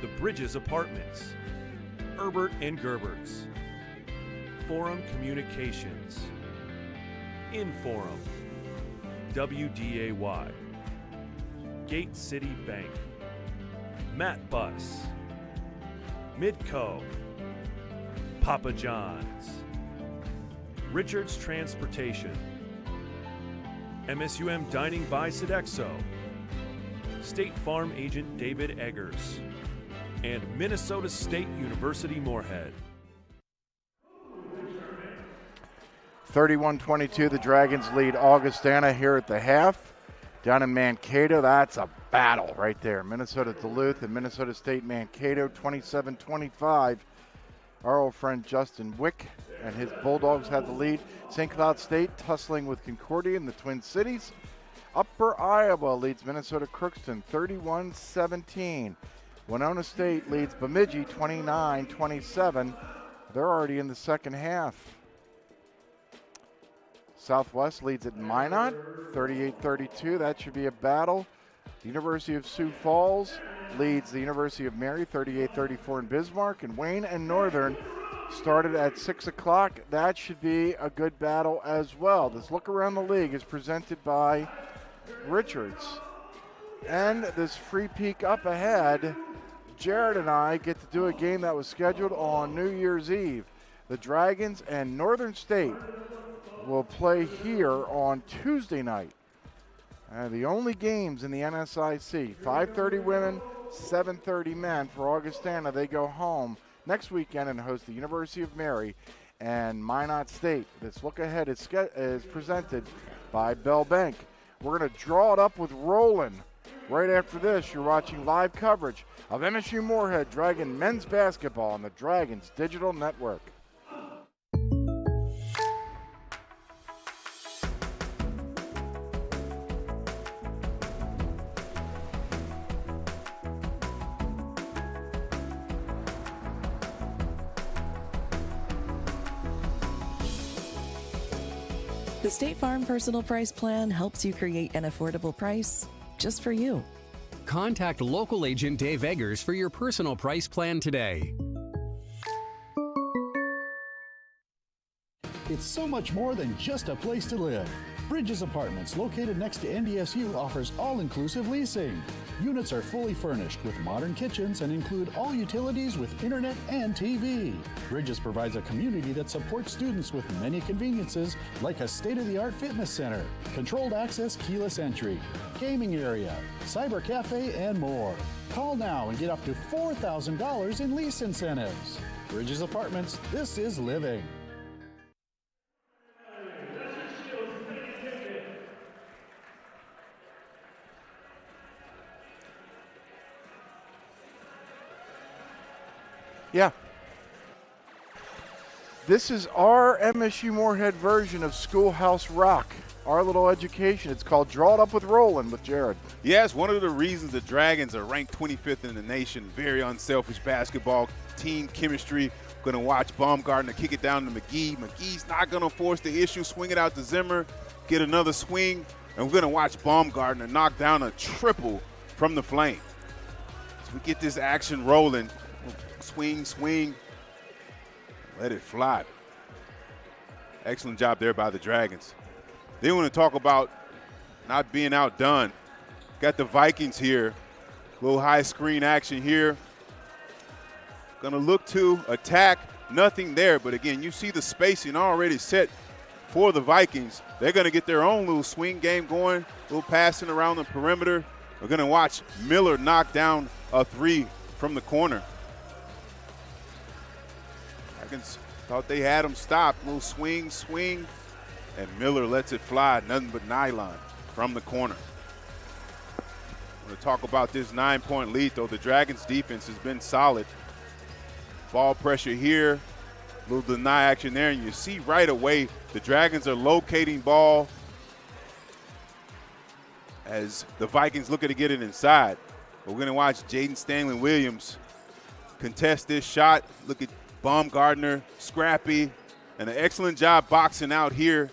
the Bridges Apartments, Herbert and Gerbert's, Forum Communications, Inforum, WDAY, Gate City Bank, Matt Bus, Midco, Papa John's, Richards Transportation, MSUM Dining by Sodexo, State Farm Agent David Eggers, and Minnesota State University Moorhead. 31-22, the Dragons lead Augustana here at the half. Down in Mankato, that's a battle right there. Minnesota Duluth and Minnesota State Mankato, 27-25. Our old friend Justin Wick and his Bulldogs had the lead. St. Cloud State tussling with Concordia in the Twin Cities. Upper Iowa leads Minnesota Crookston 31-17. Winona State leads Bemidji 29-27. They're already in the second half. Southwest leads at Minot, 38-32. That should be a battle. The University of Sioux Falls leads the University of Mary, 38-34 in Bismarck. And Wayne and Northern started at 6 o'clock. That should be a good battle as well. This look around the league is presented by Richards. And this free peek up ahead, Jared and I get to do a game that was scheduled on New Year's Eve. The Dragons and Northern State will play here on Tuesday night. The only games in the NSIC, 5:30 women, 7:30 men for Augustana. They go home next weekend and host the University of Mary and Minot State. This look ahead is presented by Bell Bank. We're going to draw it up with Roland. Right after this, you're watching live coverage of MSU Moorhead Dragon men's basketball on the Dragons Digital Network. The State Farm Personal Price Plan helps you create an affordable price just for you. Contact local agent Dave Eggers for your personal price plan today. It's so much more than just a place to live. Bridges Apartments, located next to NDSU, offers all-inclusive leasing. Units are fully furnished with modern kitchens and include all utilities with internet and TV. Bridges provides a community that supports students with many conveniences like a state-of-the-art fitness center, controlled access keyless entry, gaming area, cyber cafe, and more. Call now and get up to $4,000 in lease incentives. Bridges Apartments, this is living. Yeah. This is our MSU Moorhead version of Schoolhouse Rock, our little education. It's called Draw It Up with Roland with Jared. Yes, one of the reasons the Dragons are ranked 25th in the nation. Very unselfish basketball, team chemistry. Going to watch Baumgartner kick it down to McGee. McGee's not going to force the issue, swing it out to Zimmer, get another swing. And we're going to watch Baumgartner knock down a triple from the flame. As we get this action rolling, swing, swing, let it fly. Excellent job there by the Dragons. They want to talk about not being outdone. Got the Vikings here. A little high screen action here. Going to look to attack. Nothing there, but again, you see the spacing already set for the Vikings. They're going to get their own little swing game going, a little passing around the perimeter. We're going to watch Miller knock down a three from the corner. Dragons thought they had him stopped. Little swing, swing, and Miller lets it fly. Nothing but nylon from the corner. I'm going to talk about this 9-point lead, though. The Dragons' defense has been solid. Ball pressure here, a little deny action there, and you see right away the Dragons are locating ball as the Vikings looking to get it inside. But we're going to watch Jaden Stanley Williams contest this shot. Look at Baumgartner, scrappy, and an excellent job boxing out here.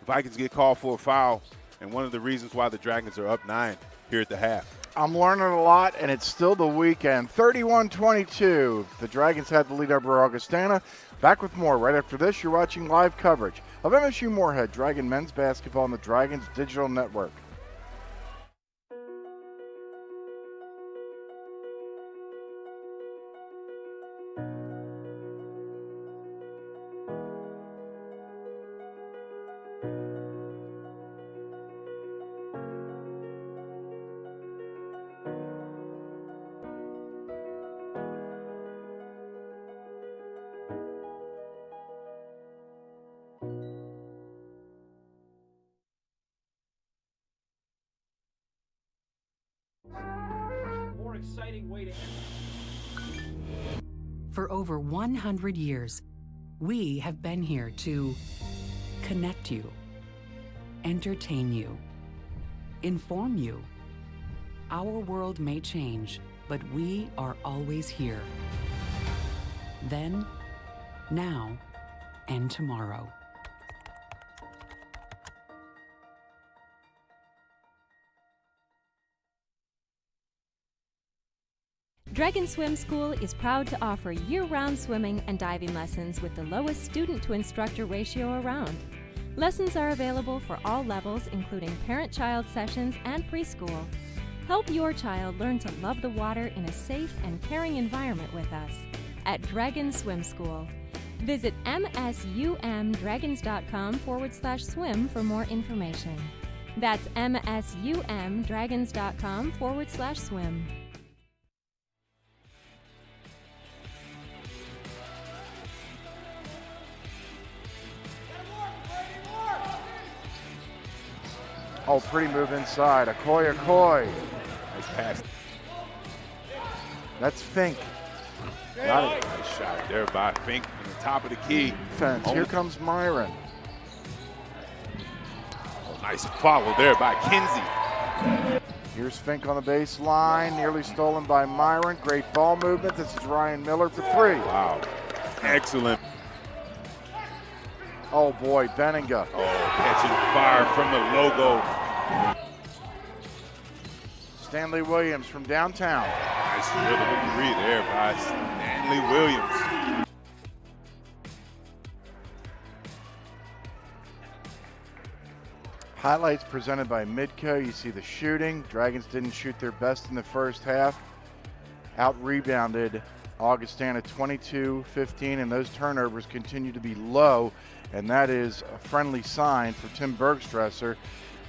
The Vikings get called for a foul, and one of the reasons why the Dragons are up 9 here at the half. I'm learning a lot, and it's still the weekend. 31-22. The Dragons had the lead over Augustana. Back with more right after this. You're watching live coverage of MSU Moorhead Dragon men's basketball on the Dragons Digital Network. More exciting way to end. For over 100 years, we have been here to connect you, entertain you, inform you. Our world may change, but we are always here. Then, now, and tomorrow. Dragon Swim School is proud to offer year-round swimming and diving lessons with the lowest student-to-instructor ratio around. Lessons are available for all levels, including parent-child sessions and preschool. Help your child learn to love the water in a safe and caring environment with us at Dragon Swim School. Visit msumdragons.com/swim for more information. That's msumdragons.com/swim. Oh, pretty move inside. Augie. Nice pass. That's Fink. Got it. Nice shot there by Fink on the top of the key. Defense. Here comes Myron. Oh, nice follow there by Kinsey. Here's Fink on the baseline, nearly stolen by Myron. Great ball movement. This is Ryan Miller for three. Wow. Excellent. Oh boy, Benninga. Oh, catching fire from the logo. Stanley Williams from downtown. Nice dribble three there by Stanley Williams. Highlights presented by Midco. You see the shooting. Dragons didn't shoot their best in the first half. Out-rebounded Augustana 22-15, and those turnovers continue to be low, and that is a friendly sign for Tim Bergstresser.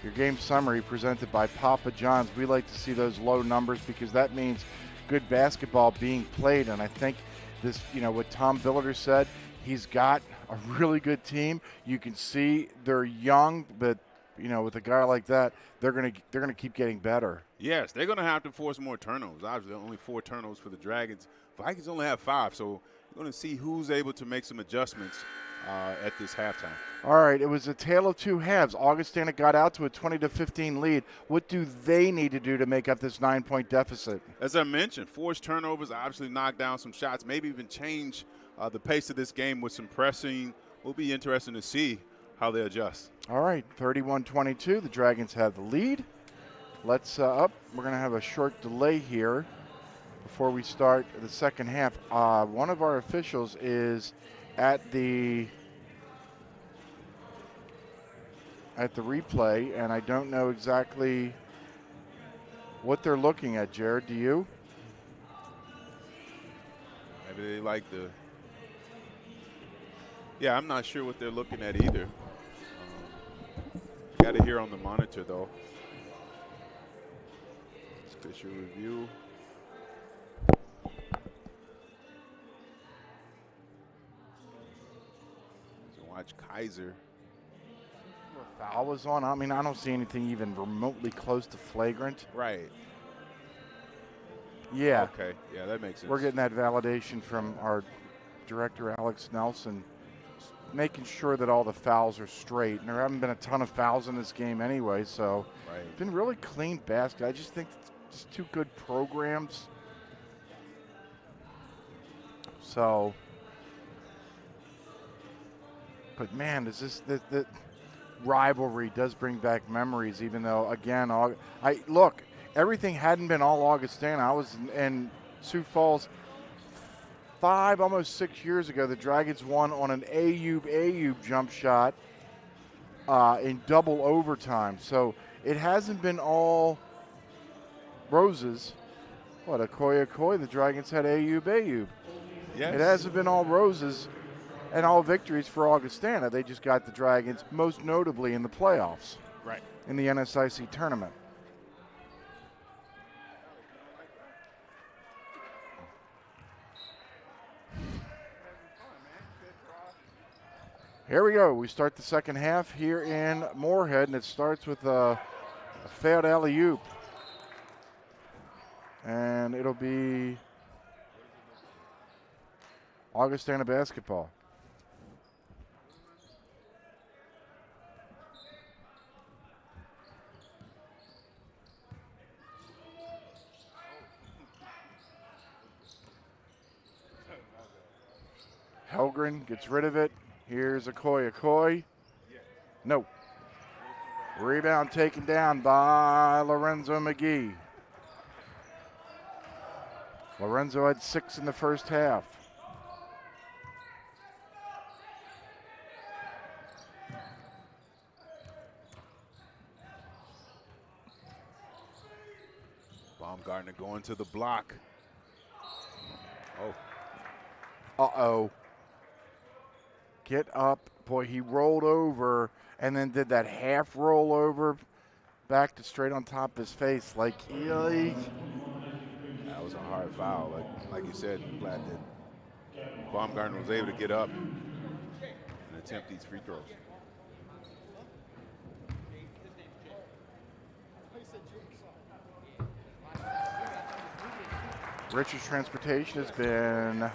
Your game summary presented by Papa John's. We like to see those low numbers because that means good basketball being played, and I think this, what Tom Billiter said, he's got a really good team. You can see they're young, but with a guy like that, they're gonna keep getting better. Yes, they're gonna have to force more turnovers. Obviously, only 4 turnovers for the Dragons. Vikings only have 5, so we're gonna see who's able to make some adjustments at this halftime. All right, it was a tale of two halves. Augustana got out to a 20-15 lead. What do they need to do to make up this 9-point deficit? As I mentioned, force turnovers, obviously knock down some shots, maybe even change the pace of this game with some pressing. Will be interesting to see how they adjust. All right, 31-22. The Dragons have the lead. Let's we're going to have a short delay here before we start the second half. One of our officials is at the replay, and I don't know exactly what they're looking at. Jared, do you? Maybe they like the. Yeah, I'm not sure what they're looking at either. Got it here on the monitor, though. Special review. So watch Kaiser. Foul was on. I mean, I don't see anything even remotely close to flagrant. Right. Yeah. Okay. Yeah, that makes sense. We're getting that validation from our director, Alex Nelson, making sure that all the fouls are straight. And there haven't been a ton of fouls in this game anyway, so it's been really clean basket. I just think it's two good programs. So, but man, is this the rivalry does bring back memories, even though, again, look, everything hadn't been all Augustana. I was in Sioux Falls 5, almost 6 years ago. The Dragons won on an Ayub jump shot in double overtime. So it hasn't been all roses. What, Augie, the Dragons had Ayub. Yes. It hasn't been all roses and all victories for Augustana. They just got the Dragons, most notably in the playoffs. Right. In the NSIC tournament. Here we go. We start the second half here in Moorhead, and it starts with a failed alley-oop. And it'll be Augustana basketball. Helgren gets rid of it. Here's Augie. No. Rebound taken down by Lorenzo McGee. Lorenzo had 6 in the first half. Baumgartner going to the block. Oh. Uh-oh. Get up. Boy, he rolled over and then did that half roll over back to straight on top of his face. Like, really? That was a hard foul. Like you said, I'm glad that Baumgartner was able to get up and attempt these free throws. Richards Transportation has been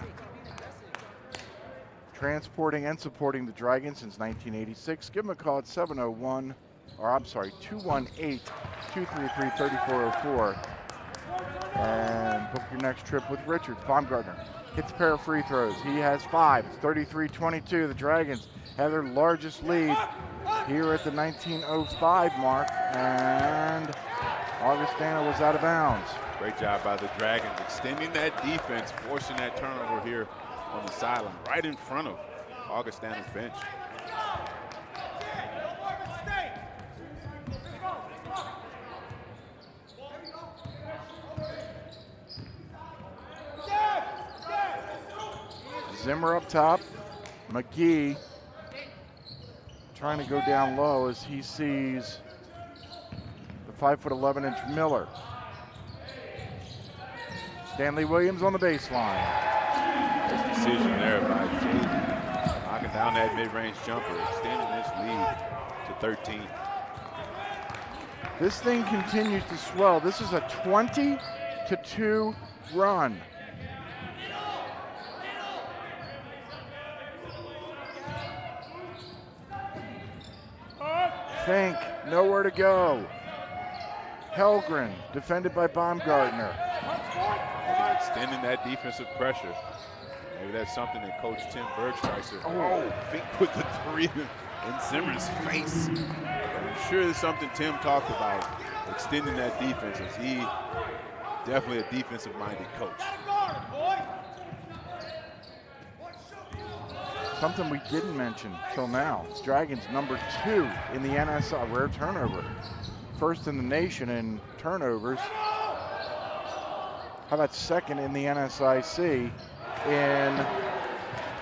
transporting and supporting the Dragons since 1986. Give them a call at 218-233-3404 and book your next trip with Richards. Baumgartner hits a pair of free throws. He has 5. It's 33-22. The Dragons have their largest lead here at the 19:05 mark, and Augustana was out of bounds. Great job by the Dragons, extending that defense, forcing that turnover here on the sideline, right in front of Augustana's bench. Zimmer up top. McGee trying to go down low as he sees the 5'11" Miller. Stanley Williams on the baseline. Nice decision there by Jaden. Knocking down that mid-range jumper, extending this lead to 13. This thing continues to swell. This is a 20-2 run. Fink, nowhere to go. Helgren, defended by Baumgartner. Extending that defensive pressure. Maybe that's something that Coach Tim Bergstreiser. Oh, Fink with the 3 in Zimmer's face. I'm sure it's something Tim talked about, extending that defense, as he definitely a defensive-minded coach. Something we didn't mention till now. Dragons number 2 in the NSI, rare turnover. First in the nation in turnovers. How about second in the NSIC in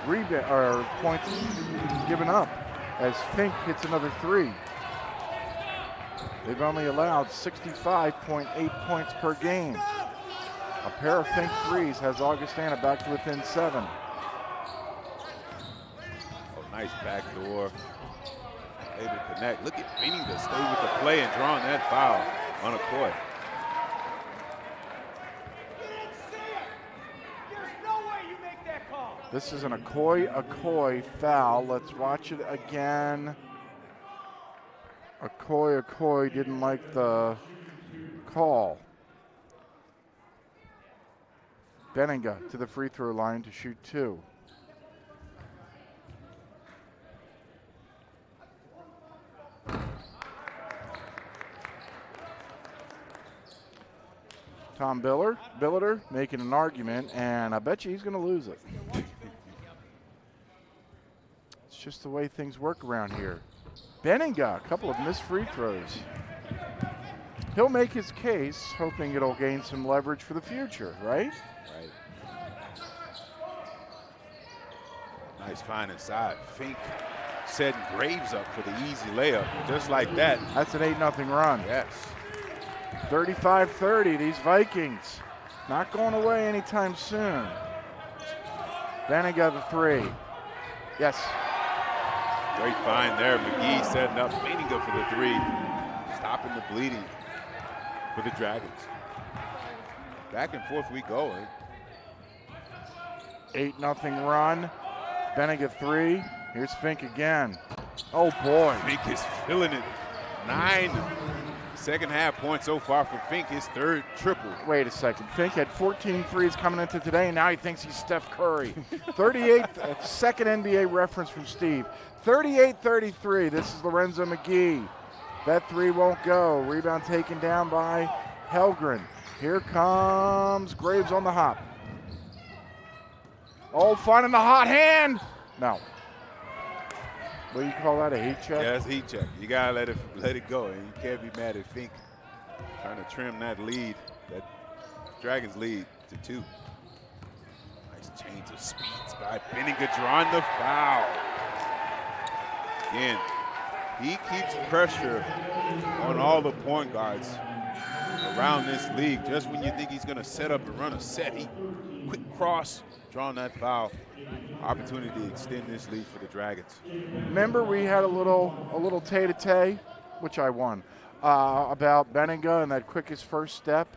rebound or points given up as Fink hits another 3. They've only allowed 65.8 points per game. A pair of Fink 3s has Augustana back to within 7. Nice backdoor. Able to connect. Look at Benninga stay with the play and drawing that foul on Okoye. This is an Okoye foul. Let's watch it again. Okoye didn't like the call. Benninga to the free throw line to shoot 2. Tom Billiter making an argument, and I bet you he's going to lose it. It's just the way things work around here. Benninga, a couple of missed free throws. He'll make his case, hoping it'll gain some leverage for the future, right? Right. Nice find inside. Fink setting Graves up for the easy layup, just like that. That's an 8-0 run. Yes. 35-30, these Vikings not going away anytime soon. Benninga the 3. Yes. Great find there. McGee setting up Benninga for the 3. Stopping the bleeding for the Dragons. Back and forth we go. 8-0 run. Benninga 3. Here's Fink again. Oh boy. Fink is feeling it. 9 second half points so far for Fink, his 3rd triple. Wait a second. Fink had 14 threes coming into today, and now he thinks he's Steph Curry. 38, second NBA reference from Steve. 38-33. This is Lorenzo McGee. That 3 won't go. Rebound taken down by Helgren. Here comes Graves on the hop. Oh, finding the hot hand. No. What do you call that, a heat check? Yeah, it's heat check. You got to let it go, and you can't be mad at Fink trying to trim that lead, that Dragons lead to 2. Nice change of speeds by Benninger, drawing the foul. Again, he keeps pressure on all the point guards around this league. Just when you think he's going to set up and run a set, he quick cross, drawing that foul. Opportunity to extend this lead for the Dragons. Remember we had a little tay-to-tay, which I won, about Benninger and that quickest first step.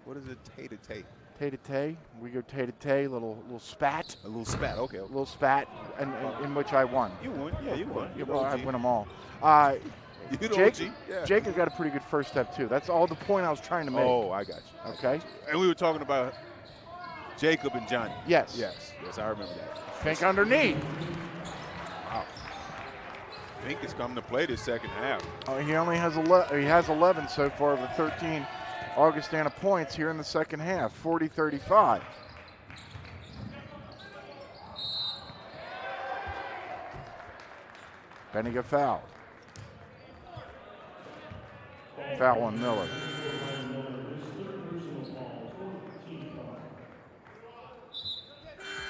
What is it, tay-to-tay? Tay-to-tay. We go tay-to-tay, little spat. A little spat, okay. A little spat, and in which I won. You won, yeah, you won. Yeah, well, I win them all. Jacob got a pretty good first step, too. That's all the point I was trying to make. Oh, I got you. Okay. And we were talking about Jacob and Johnny. Yes. Yes, I remember that. Fink underneath. Wow. Fink has come to play this second half. He only has 11 so far of the 13 Augustana points here in the second half, 40-35. Benninger fouled. Foul on Miller.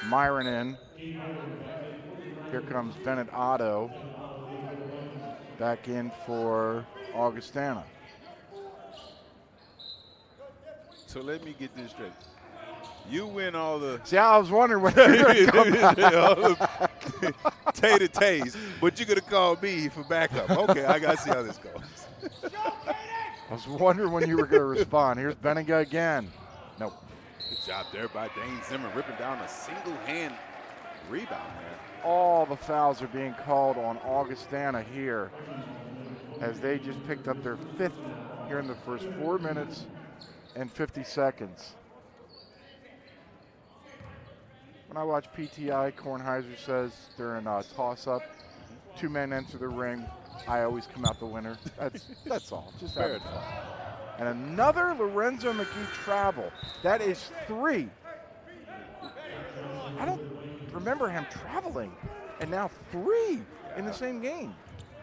Myron in. Here comes Bennett Otto back in for Augustana. So let me get this straight. You win all the. See, I was wondering when you were tay-to-tays, but you're going to call me for backup. Okay, I got to see how this goes. I was wondering when you were going to respond. Here's Benninger again. Nope. Good job there by Dane Zimmer, ripping down a single-hand rebound there. All the fouls are being called on Augustana here as they just picked up their 5th here in the first 4 minutes and 50 seconds. When I watch PTI, Kornheiser says during a toss-up, 2 men enter the ring, I always come out the winner. That's all. Just having fun. And another Lorenzo McGee travel. That is 3. I don't remember him traveling. And now 3 in the same game.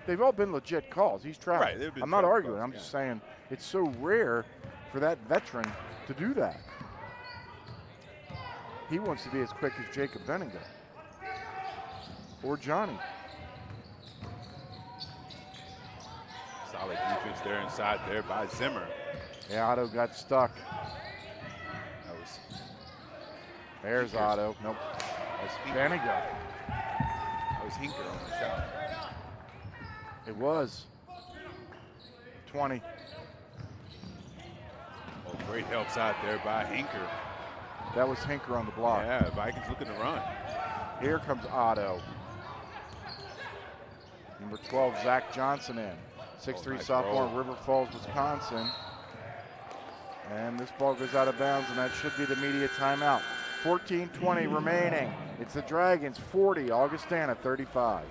They've all been legit calls. He's traveling. Right, I'm not arguing. I'm just saying it's so rare for that veteran to do that. He wants to be as quick as Jacob Benninger or Johnny. Solid defense there inside there by Zimmer. Yeah, Otto got stuck. There's Hinkers. Otto. Nope. Benninger. That was Hinker on the shot. It was. 20. Oh, great helps out there by Hinker. That was Hinker on the block. Yeah, Vikings looking to run. Here comes Otto. Number 12, Zach Johnson in. 6'3" nice sophomore, roll. River Falls, Wisconsin. And this ball goes out of bounds, and that should be the media timeout. 14:20 remaining. It's the Dragons 40, Augustana 35.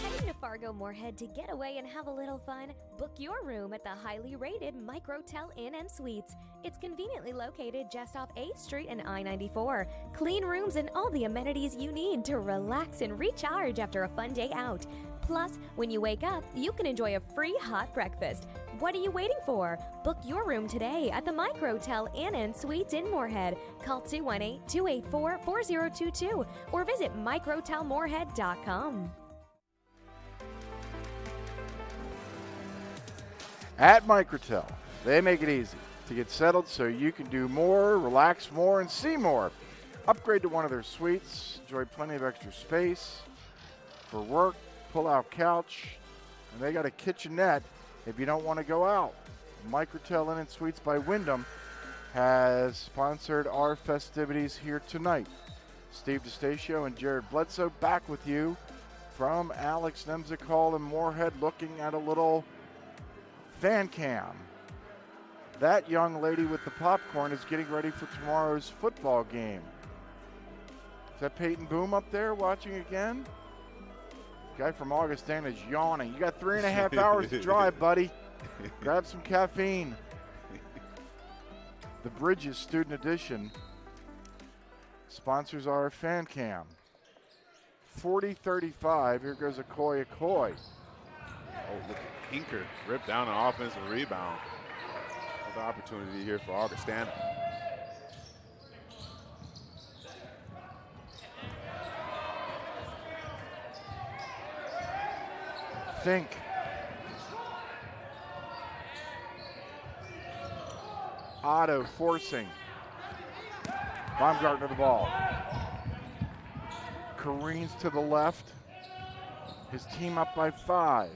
Heading to Fargo Moorhead to get away and have a little fun? Book your room at the highly rated Microtel Inn and Suites. It's conveniently located just off 8th Street and I-94. Clean rooms and all the amenities you need to relax and recharge after a fun day out. Plus, when you wake up, you can enjoy a free hot breakfast. What are you waiting for? Book your room today at the Microtel Inn and Suites in Moorhead. Call 218-284-4022 or visit microtelmoorhead.com. At Microtel, they make it easy to get settled so you can do more, relax more, and see more. Upgrade to one of their suites, enjoy plenty of extra space for work, pull-out couch, and they got a kitchenette if you don't want to go out. Microtel Inn and Suites by Wyndham has sponsored our festivities here tonight. Steve DeStatio and Jared Bledsoe back with you from Alex Nemzik Hall in Moorhead, looking at a little fan cam. That young lady with the popcorn is getting ready for tomorrow's football game. Is that Peyton Boom up there watching again? Guy from Augustana is yawning. You got 3.5 hours to drive, buddy. Grab some caffeine. The Bridges Student Edition sponsors our fan cam. 40-35. Here goes Okoye. Oh, look at Hinker. Ripped down an offensive rebound. Another opportunity here for Augustana. Fink. Otto forcing. Baumgartner the ball. Careens to the left. His team up by 5.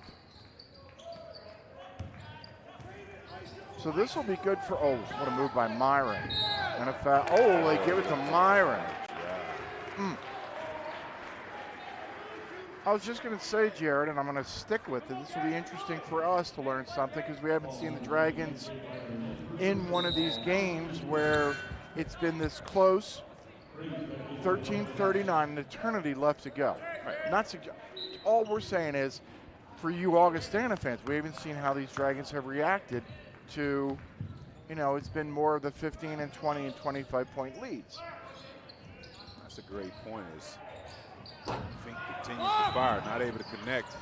So this will be good for, oh, what a move by Myron. And a foul, oh, they give it to Myron. I was just going to say, Jared, and I'm going to stick with it, this will be interesting for us to learn something because we haven't seen the Dragons in one of these games where it's been this close. 13:39, an eternity left to go. Right. All we're saying is, for you Augustana fans, we haven't seen how these Dragons have reacted to, it's been more of the 15 and 20 and 25-point leads. That's a great point. Fink continues to fire, not able to connect.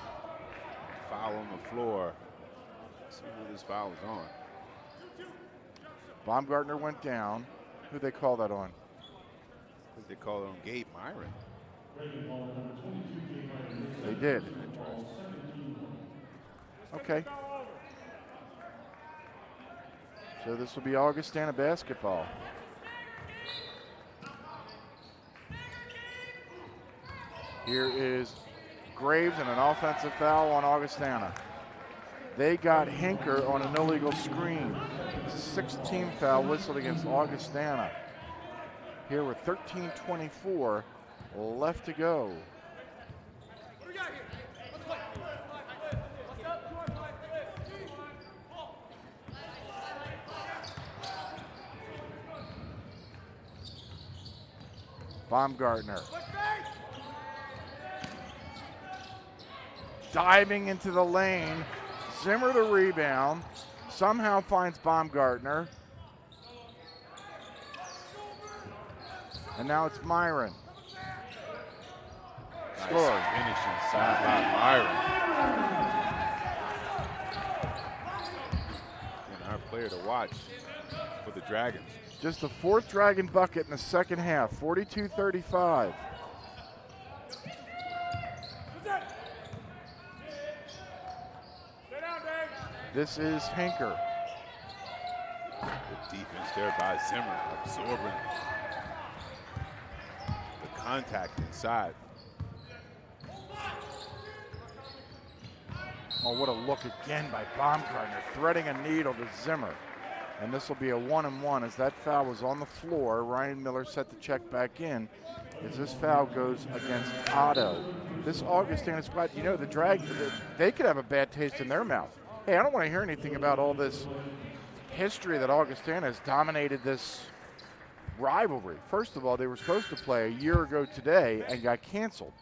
Foul on the floor. Let's see who this foul is on. Baumgartner went down. Who'd they call that on? I think they called it on Gabe Myron. They did. Okay. So this will be Augustana basketball. Here is Graves and an offensive foul on Augustana. They got Hinker on an illegal screen. It's a 16 foul whistled against Augustana. Here with 13:24 left to go. Baumgartner. Diving into the lane. Zimmer the rebound. Somehow finds Baumgartner. And now it's Myron. Nice Score. finishing side by Myron. And our player to watch for the Dragons. Just the 4th Dragon bucket in the second half, 42-35. This is Hinker. Good defense there by Zimmer, absorbing the contact inside. Oh, what a look again by Baumgartner, threading a needle to Zimmer. And this will be a 1-and-1 as that foul was on the floor. Ryan Miller set the check back in as this foul goes against Otto. This Augustana squad, the Dragons, they could have a bad taste in their mouth. Hey, I don't want to hear anything about all this history that Augustana has dominated this rivalry. First of all, they were supposed to play a year ago today and got canceled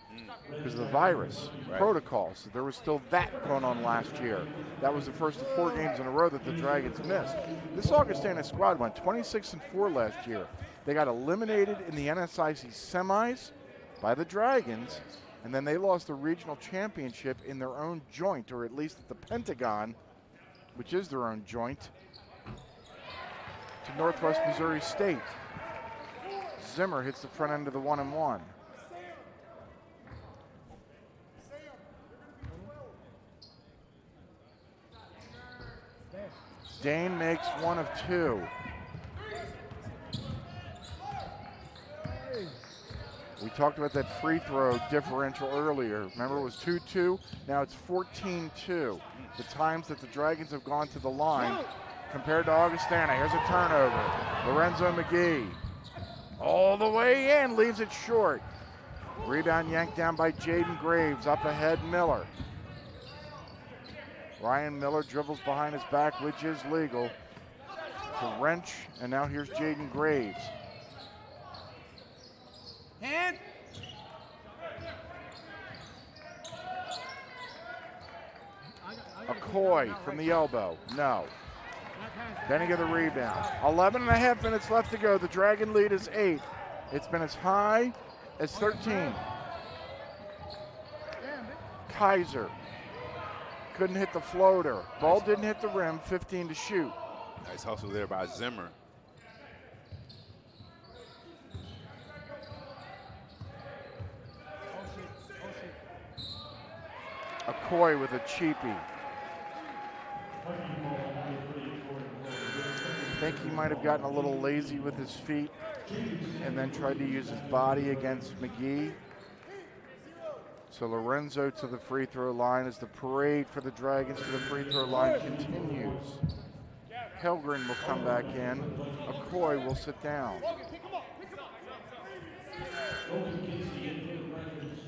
because of the virus protocols. So there was still that going on last year. That was the first of 4 games in a row that the Dragons missed. This Augustana squad went 26-4 last year. They got eliminated in the NSIC semis by the Dragons, and then they lost the regional championship in their own joint, or at least at the Pentagon, which is their own joint, to Northwest Missouri State. Zimmer hits the front end of the 1-and-1. Dane makes 1 of 2. We talked about that free throw differential earlier. Remember, it was 2-2. Now it's 14-2. The times that the Dragons have gone to the line compared to Augustana. Here's a turnover. Lorenzo McGee. All the way in, leaves it short. Rebound yanked down by Jaden Graves. Up ahead, Miller. Ryan Miller dribbles behind his back, which is legal, to wrench, and now here's Jaden Graves. Coy from the elbow. No. Benninga the rebound. 11.5 minutes left to go. The Dragon lead is 8. It's been as high as 13. Kaiser couldn't hit the floater. Ball didn't hit the rim. 15 to shoot. Nice hustle there by Zimmer. Coy with a cheapie. I think he might have gotten a little lazy with his feet and then tried to use his body against McGee. So Lorenzo to the free throw line as the parade for the Dragons to the free throw line continues. Helgren will come back in. Okoye will sit down.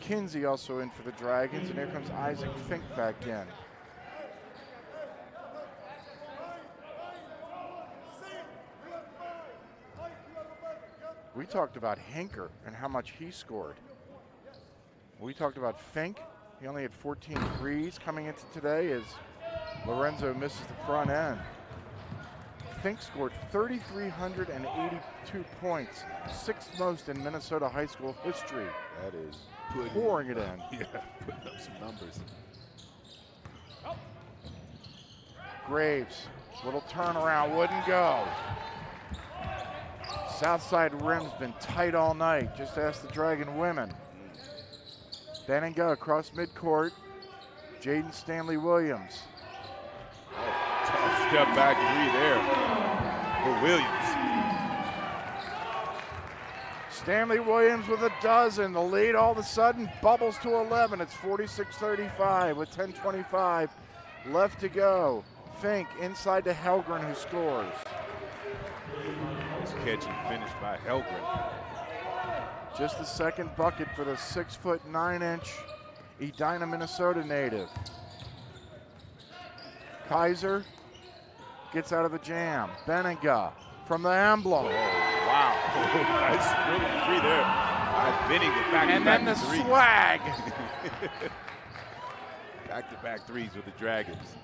Kinsey also in for the Dragons, and here comes Isaac Fink back in. We talked about Hinker and how much he scored. We talked about Fink. He only had 14 threes coming into today as Lorenzo misses the front end. Fink scored 3,382 points, 6th most in Minnesota high school history. That is pouring it in. Yeah, putting up some numbers. Graves, little turnaround, wouldn't go. Southside rim's been tight all night. Just ask the Dragon women. Benninga across midcourt. Jaden Stanley Williams. Tough step back 3 there for Williams. Stanley Williams with a dozen. The lead all of a sudden bubbles to 11. It's 46-35 with 10:25 left to go. Fink inside to Helgren who scores. Nice catch and finish by Helgren. Just the second bucket for the 6'9" Edina, Minnesota native. Kaiser gets out of the jam. Benninga from the emblem. Oh, wow. Nice really 3 there. Benninga back and then the threes. swag. Back-to-back threes with the Dragons.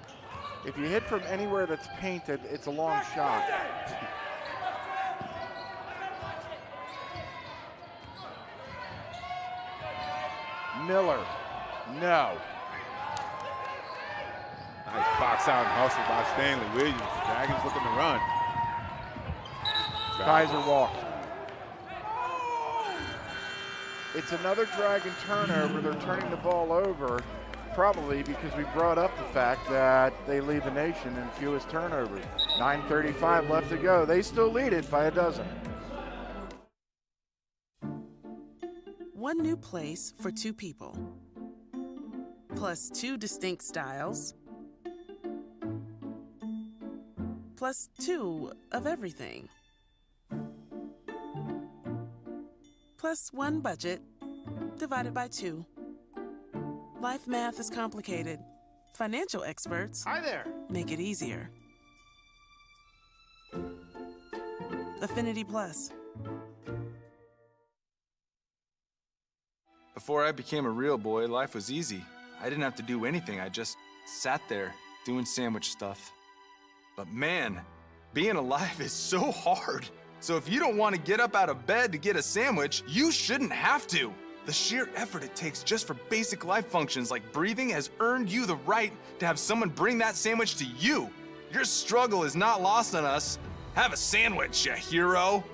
If you hit from anywhere that's painted, it's a long shot. Miller, no. Nice box out and hustle by Stanley Williams. Dragons looking to run. Kaiser walked. It's another Dragon turnover. They're turning the ball over, probably because we brought up the fact that they lead the nation in fewest turnovers. 9:35 left to go. They still lead it by a dozen. One new place for 2 people, plus 2 distinct styles, plus 2 of everything, plus 1 budget divided by 2. Life math is complicated. Financial experts make it easier. Affinity Plus. Before I became a real boy, life was easy. I didn't have to do anything. I just sat there doing sandwich stuff. But man, being alive is so hard. So if you don't want to get up out of bed to get a sandwich, you shouldn't have to. The sheer effort it takes just for basic life functions like breathing has earned you the right to have someone bring that sandwich to you. Your struggle is not lost on us. Have a sandwich, you hero.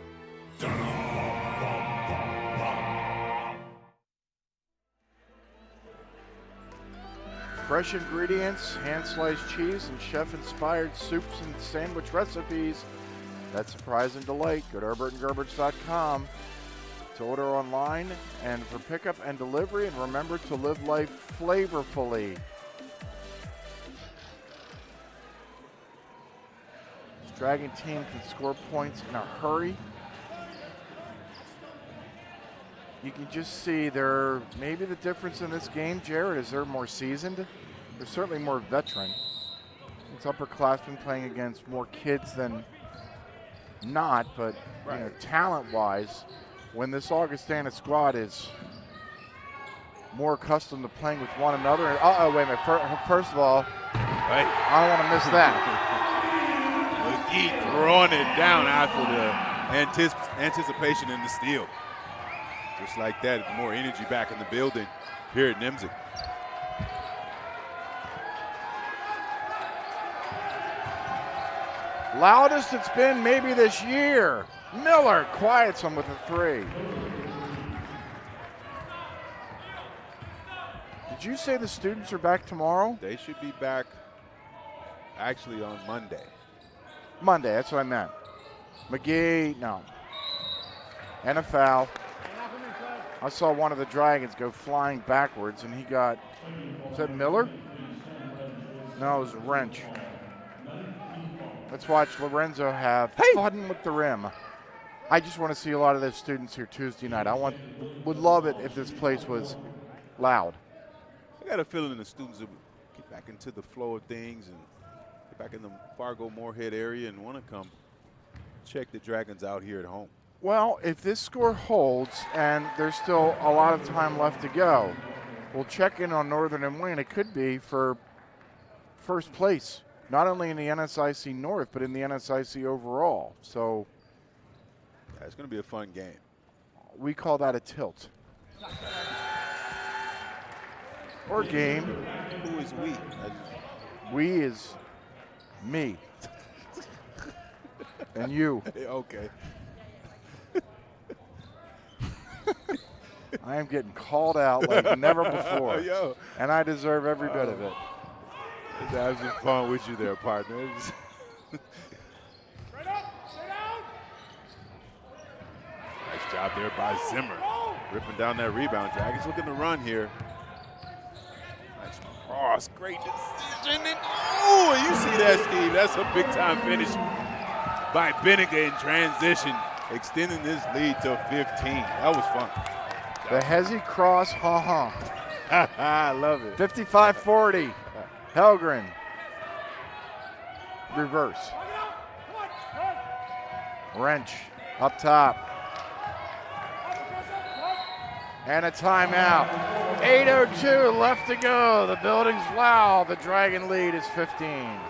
Fresh ingredients, hand-sliced cheese, and chef-inspired soups and sandwich recipes that surprise and delight. Go to herbertandgerberts.com to order online and for pickup and delivery. And remember to live life flavorfully. This Dragon team can score points in a hurry. You can just see maybe the difference in this game, Jared, is they're more seasoned. They're certainly more veteran. It's upperclassmen playing against more kids than not, but you know, talent-wise, when this Augustana squad is more accustomed to playing with one another. Uh-oh, wait a minute. First of all, Right. I don't want to miss that. McGee throwing it down after the anticipation in the steal. Just like that, more energy back in the building here at Nimzig. Loudest it's been maybe this year. Miller quiets him with a 3. Did you say the students are back tomorrow? They should be back actually on Monday. Monday, that's what I meant. McGee, no. And a foul. I saw one of the Dragons go flying backwards, and he got, was that Miller? No, it was Wrench. Let's watch Lorenzo have fun with the rim. I just want to see a lot of those students here Tuesday night. Would love it if this place was loud. I got a feeling the students will get back into the flow of things and get back in the Fargo Moorhead area and want to come check the Dragons out here at home. Well, if this score holds and there's still a lot of time left to go, we'll check in on Northern and Wayne. It could be for first place, not only in the NSIC North, but in the NSIC overall. So yeah, it's going to be a fun game. We call that a tilt. Or game. Who is we? We is me. And you. Okay. I am getting called out like never before. Yo. And I deserve every bit of it. Let's have some fun with you there, partners. Nice job there by Zimmer. Ripping down that rebound. Dragons looking to run here. Nice cross. Great decision. And oh, you see that, Steve. That's a big-time finish by Bennigan in transition, extending this lead to 15. That was fun. The Hezzy cross, I love it. 55-40. Helgren. Reverse. Wrench up top. And a timeout. 8:02 left to go. The building's loud. The Dragon lead is 15.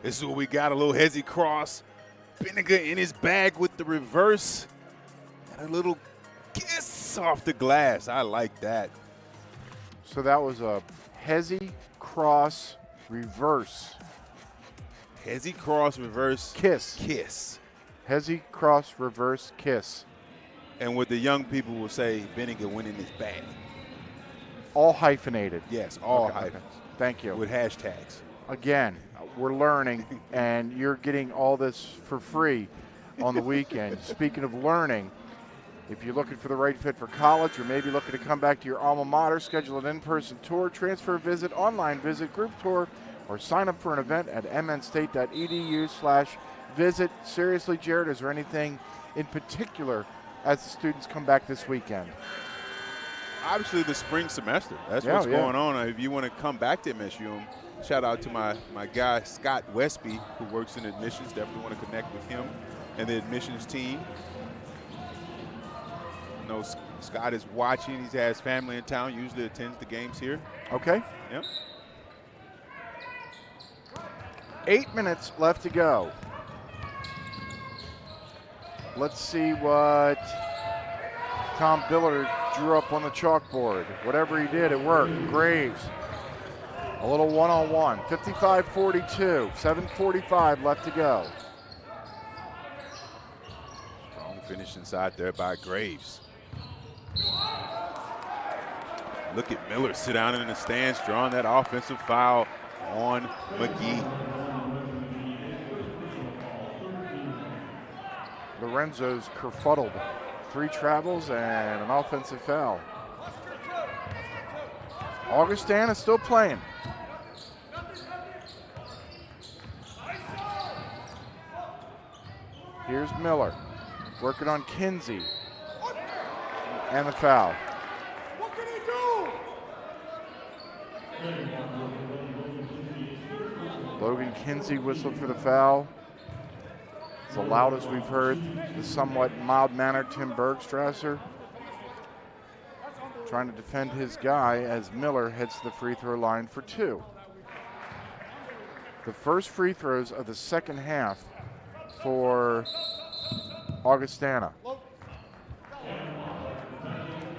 This is what we got, a little Hezzy cross. Bennigan in his bag with the reverse. And a little kiss off the glass. I like that. So that was a Hezzy cross reverse. Hezzy cross reverse. Kiss. Kiss. Hezzy cross reverse kiss. And what the young people will say, Bennigan went in his bag. All hyphenated. Yes, all Okay. hyphens. Thank you. With hashtags. Again, we're learning, and you're getting all this for free on the weekend. Speaking of learning, if you're looking for the right fit for college or maybe looking to come back to your alma mater, schedule an in-person tour, transfer visit, online visit, group tour, or sign up for an event at mnstate.edu/visit. Seriously, Jared, is there anything in particular as the students come back this weekend? Obviously, the spring semester. That's what's going on. If you want to come back to MSUM, shout out to my guy, Scott Westby, who works in admissions. Definitely want to connect with him and the admissions team. I know Scott is watching. He has family in town, usually attends the games here. Okay. Yep. 8 minutes left to go. Let's see what Tom Billard drew up on the chalkboard. Whatever he did, it worked. Graves, a little one-on-one. 55-42, 7:45 left to go. Strong finish inside there by Graves. Look at Miller sit down in the stands, drawing that offensive foul on McGee. Lorenzo's kerfuddled. 3 travels and an offensive foul. Augustana still playing. Here's Miller working on Kinsey. And the foul. Logan Kinsey whistled for the foul. It's the loudest we've heard the somewhat mild-mannered Tim Bergstrasser trying to defend his guy as Miller heads to the free throw line for 2. The first free throws of the second half for Augustana.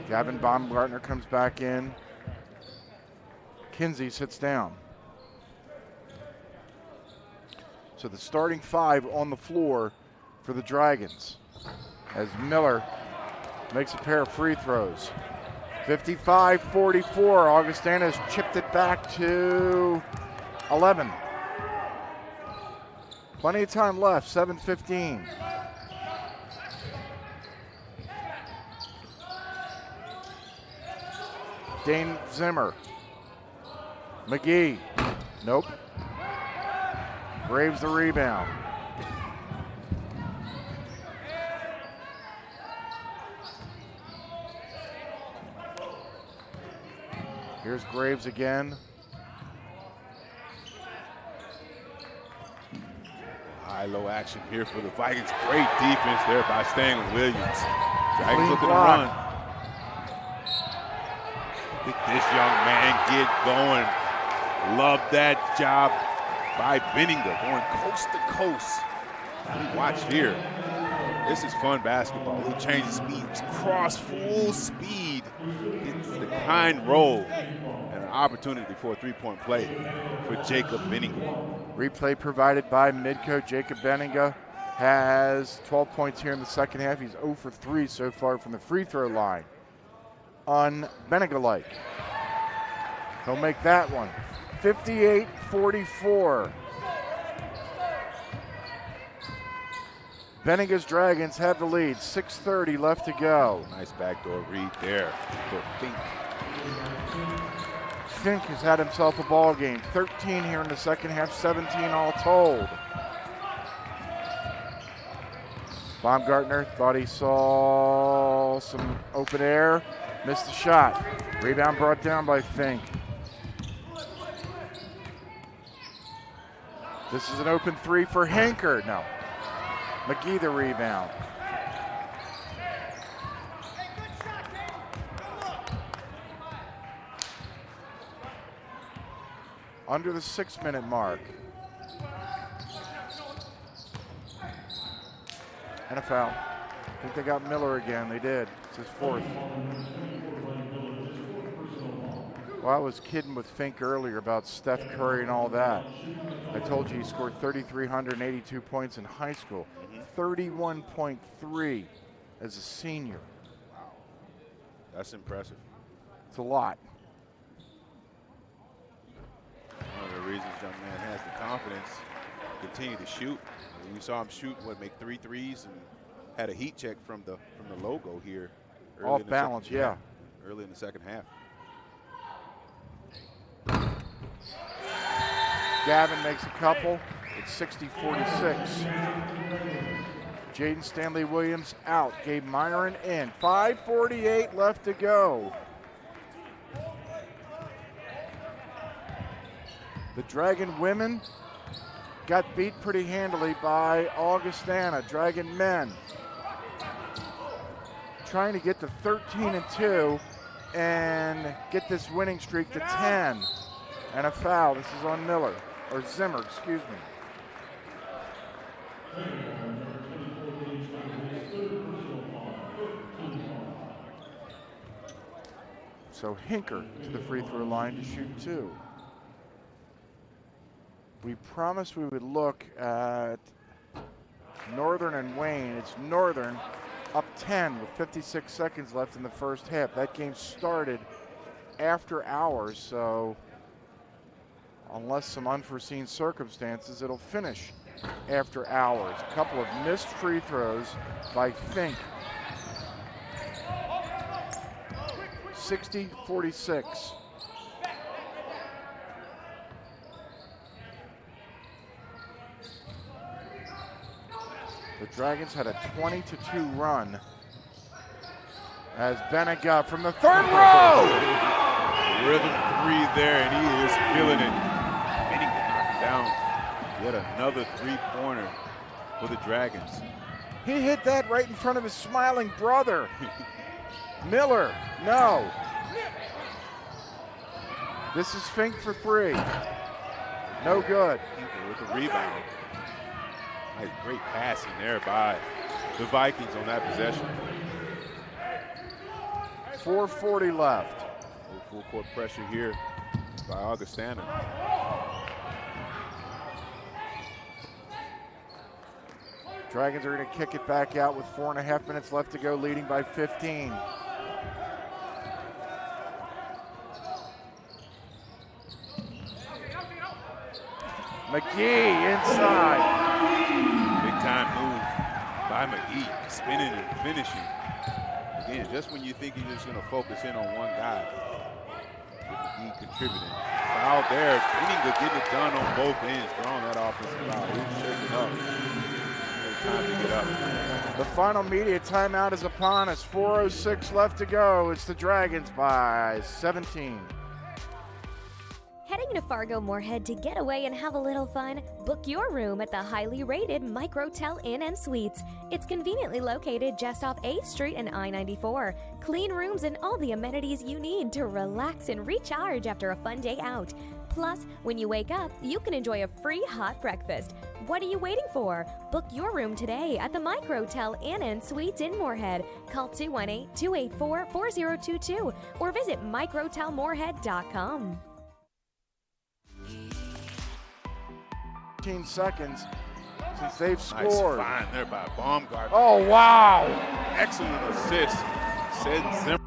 Gavin Baumgartner comes back in. Kinsey sits down. So the starting 5 on the floor for the Dragons as Miller makes a pair of free throws. 55-44, Augustana has chipped it back to 11. Plenty of time left, 7:15. Dane Zimmer. McGee. Nope. Graves the rebound. Here's Graves again. High-low action here for the Vikings. Great defense there by Stanley Williams. Dragons looking to run. Look at this young man get going. Love that job by Benninger, going coast to coast. Watch here. This is fun basketball. He changes speeds, cross full speed. It's the kind roll and an opportunity for a three-point play for Jacob Benninger. Replay provided by Midco. Jacob Benninger has 12 points here in the second half. He's 0 for 3 so far from the free throw line. Un-Benninger-like. He'll make that one. 58-44. Benninger's Dragons have the lead. 6:30 left to go. Nice backdoor read there for Fink. Fink has had himself a ball game. 13 here in the second half, 17 all told. Baumgartner thought he saw some open air, missed the shot. Rebound brought down by Fink. This is an open 3 for Hinker. No. McGee the rebound. Under the 6-minute mark. And a foul. I think they got Miller again. They did. It's his 4th. Well, I was kidding with Fink earlier about Steph Curry and all that. I told you he scored 3,382 points in high school. 31.3 as a senior. Wow. That's impressive. It's a lot. One of the reasons young man has the confidence to continue to shoot. We saw him shoot, make 3 threes and had a heat check from the logo here. Off balance, yeah. Early in the second half. Gavin makes a couple. It's 60-46. Jaden Stanley Williams out. Gabe Myron in. 5:48 left to go. The Dragon women got beat pretty handily by Augustana. Dragon men trying to get to 13-2 and get this winning streak to 10. And a foul. This is on Miller, or Zimmer, excuse me. So Hinker to the free throw line to shoot 2. We promised we would look at Northern and Wayne. It's Northern up 10 with 56 seconds left in the first half. That game started after hours, so unless some unforeseen circumstances, it'll finish after hours. A couple of missed free throws by Fink. 60-46. The Dragons had a 20-2 run as Benega from the third row. Rhythm three there, and he is feeling it. Benega knocked down yet another three-pointer for the Dragons. He hit that right in front of his smiling brother. Miller, no. This is Fink for free. No good. With the rebound. Nice, great passing there by the Vikings on that possession. 4:40 left. Full court pressure here by Augustana. Dragons are going to kick it back out with 4.5 minutes left to go, leading by 15. McGee inside. Big time move by McGee, spinning and finishing. Again, just when you think you're just going to focus in on one guy, McGee contributing. Foul there, Benega getting it done on both ends, throwing that offensive foul. He's shaking up. Time to get up. The final media timeout is upon us. 4:06 left to go. It's the Dragons by 17. Heading to Fargo Moorhead to get away and have a little fun? Book your room at the highly rated Microtel Inn and Suites. It's conveniently located just off 8th Street and I-94. Clean rooms and all the amenities you need to relax and recharge after a fun day out. Plus, when you wake up, you can enjoy a free hot breakfast. What are you waiting for? Book your room today at the Microtel Inn and Suites in Moorhead. Call 218-284-4022 or visit microtelmoorhead.com. 15 seconds since they've scored. Nice find there by Baumgartner. Oh, wow. Excellent assist. Said Zimmer.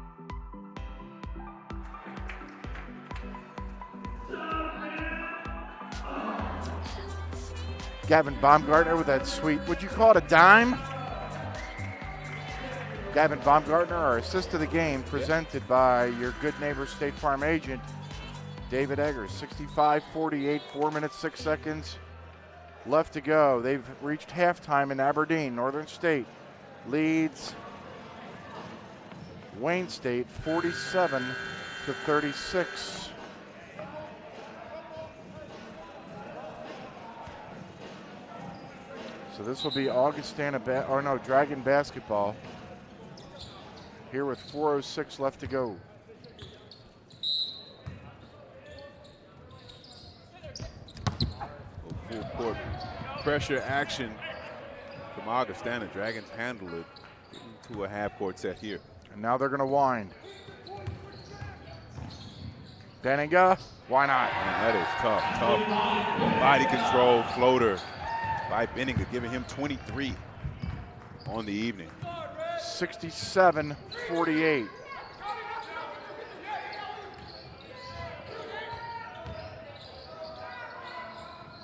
Gavin Baumgartner with that sweet, would you call it a dime? Gavin Baumgartner, our assist of the game, presented by your good neighbor State Farm agent, David Eggers. 65-48, 4 minutes, 6 seconds left to go. They've reached halftime in Aberdeen. Northern State leads Wayne State 47-36. So this will be Augustana, Dragon basketball here with 4:06 left to go. Full court pressure action from Augustana. Dragons handle it into a half court set here. And now they're going to wind. Benega, why not? Man, that is tough. Body control floater by Benega, giving him 23 on the evening. 67-48.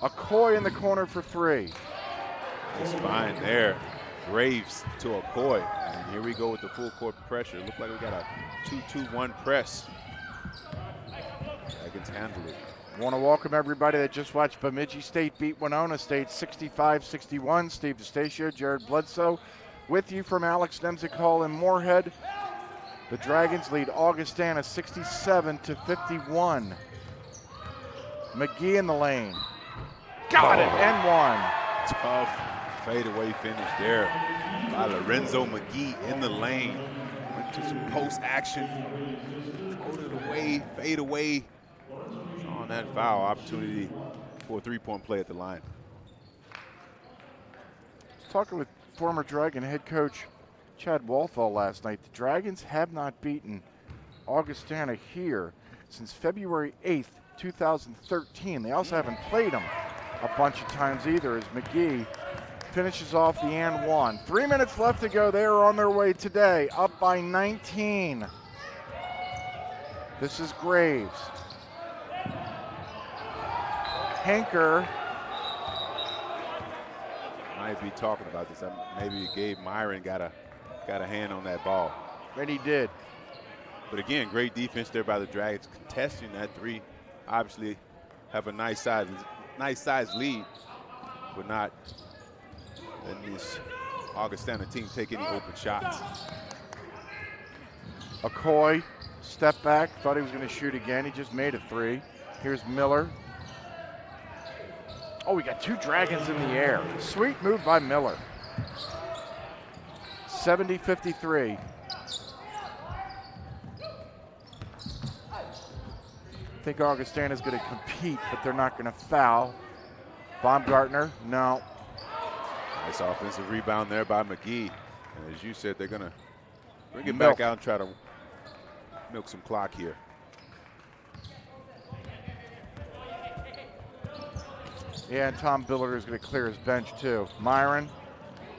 Okoye in the corner for three. He's fine there. Graves to Okoye. And here we go with the full court pressure. Look like we got a 2-2-1 press. Dragons handle it. Want to welcome everybody that just watched Bemidji State beat Winona State 65-61. Steve DeStacio, Jared Bledsoe with you from Alex Nemzik Hall in Moorhead. The Dragons lead Augustana 67-51. McGee in the lane. Got it, and one. Tough fadeaway finish there by Lorenzo McGee in the lane. Went to some post action. Floated away, fade away. On that foul, opportunity for a three-point play at the line. Talking with former Dragon head coach Chad Walthall last night, the Dragons have not beaten Augustana here since February 8th, 2013. They also haven't played them a bunch of times either, as McGee finishes off the and one. 3 minutes left to go. They are on their way today, up by 19. This is Graves. Henker. Might be talking about this. Maybe Gabe Myron got a hand on that ball. And he did. But again, great defense there by the Dragons, contesting that three. Obviously have a nice size lead, but not letting this Augustana team take any open shots. Okoye, step back, thought he was going to shoot again. He just made a 3. Here's Miller. Oh, we got 2 Dragons in the air. Sweet move by Miller. 70-53. I think Augustana's going to compete, but they're not going to foul. Baumgartner, no. Nice offensive rebound there by McGee. And as you said, they're going to bring it back out and try to milk some clock here. Yeah, and Tom Billiter is going to clear his bench too. Myron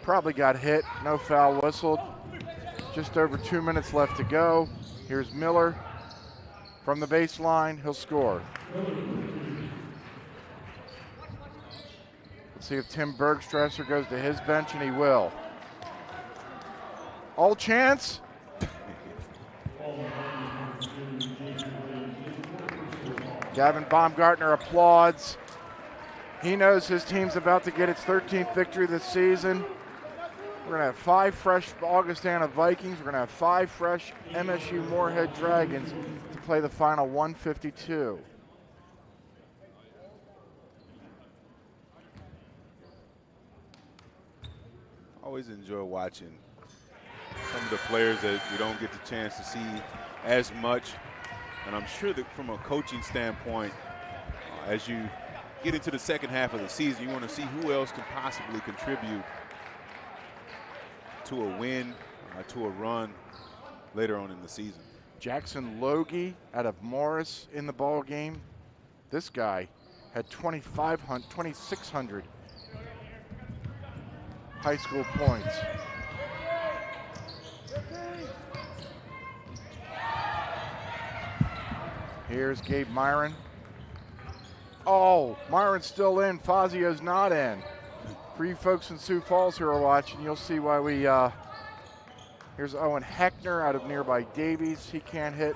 probably got hit, no foul whistled. Just over 2 minutes left to go. Here's Miller from the baseline, he'll score. Let's see if Tim Bergstresser goes to his bench, and he will. All chance. Gavin Baumgartner applauds. He knows his team's about to get its 13th victory this season. We're going to have 5 fresh Augustana Vikings. We're going to have 5 fresh MSU Moorhead Dragons to play the final 152. Always enjoy watching some of the players that we don't get the chance to see as much. And I'm sure that from a coaching standpoint, as you get into the second half of the season, you want to see who else can possibly contribute to a win, to a run later on in the season. Jackson Logie out of Morris in the ball game. This guy had 2,600 high school points. Here's Gabe Myron. Oh, Myron's still in, Fazio's not in. For you folks in Sioux Falls who are watching, you'll see why we, here's Owen Heckner out of nearby Davies, he can't hit.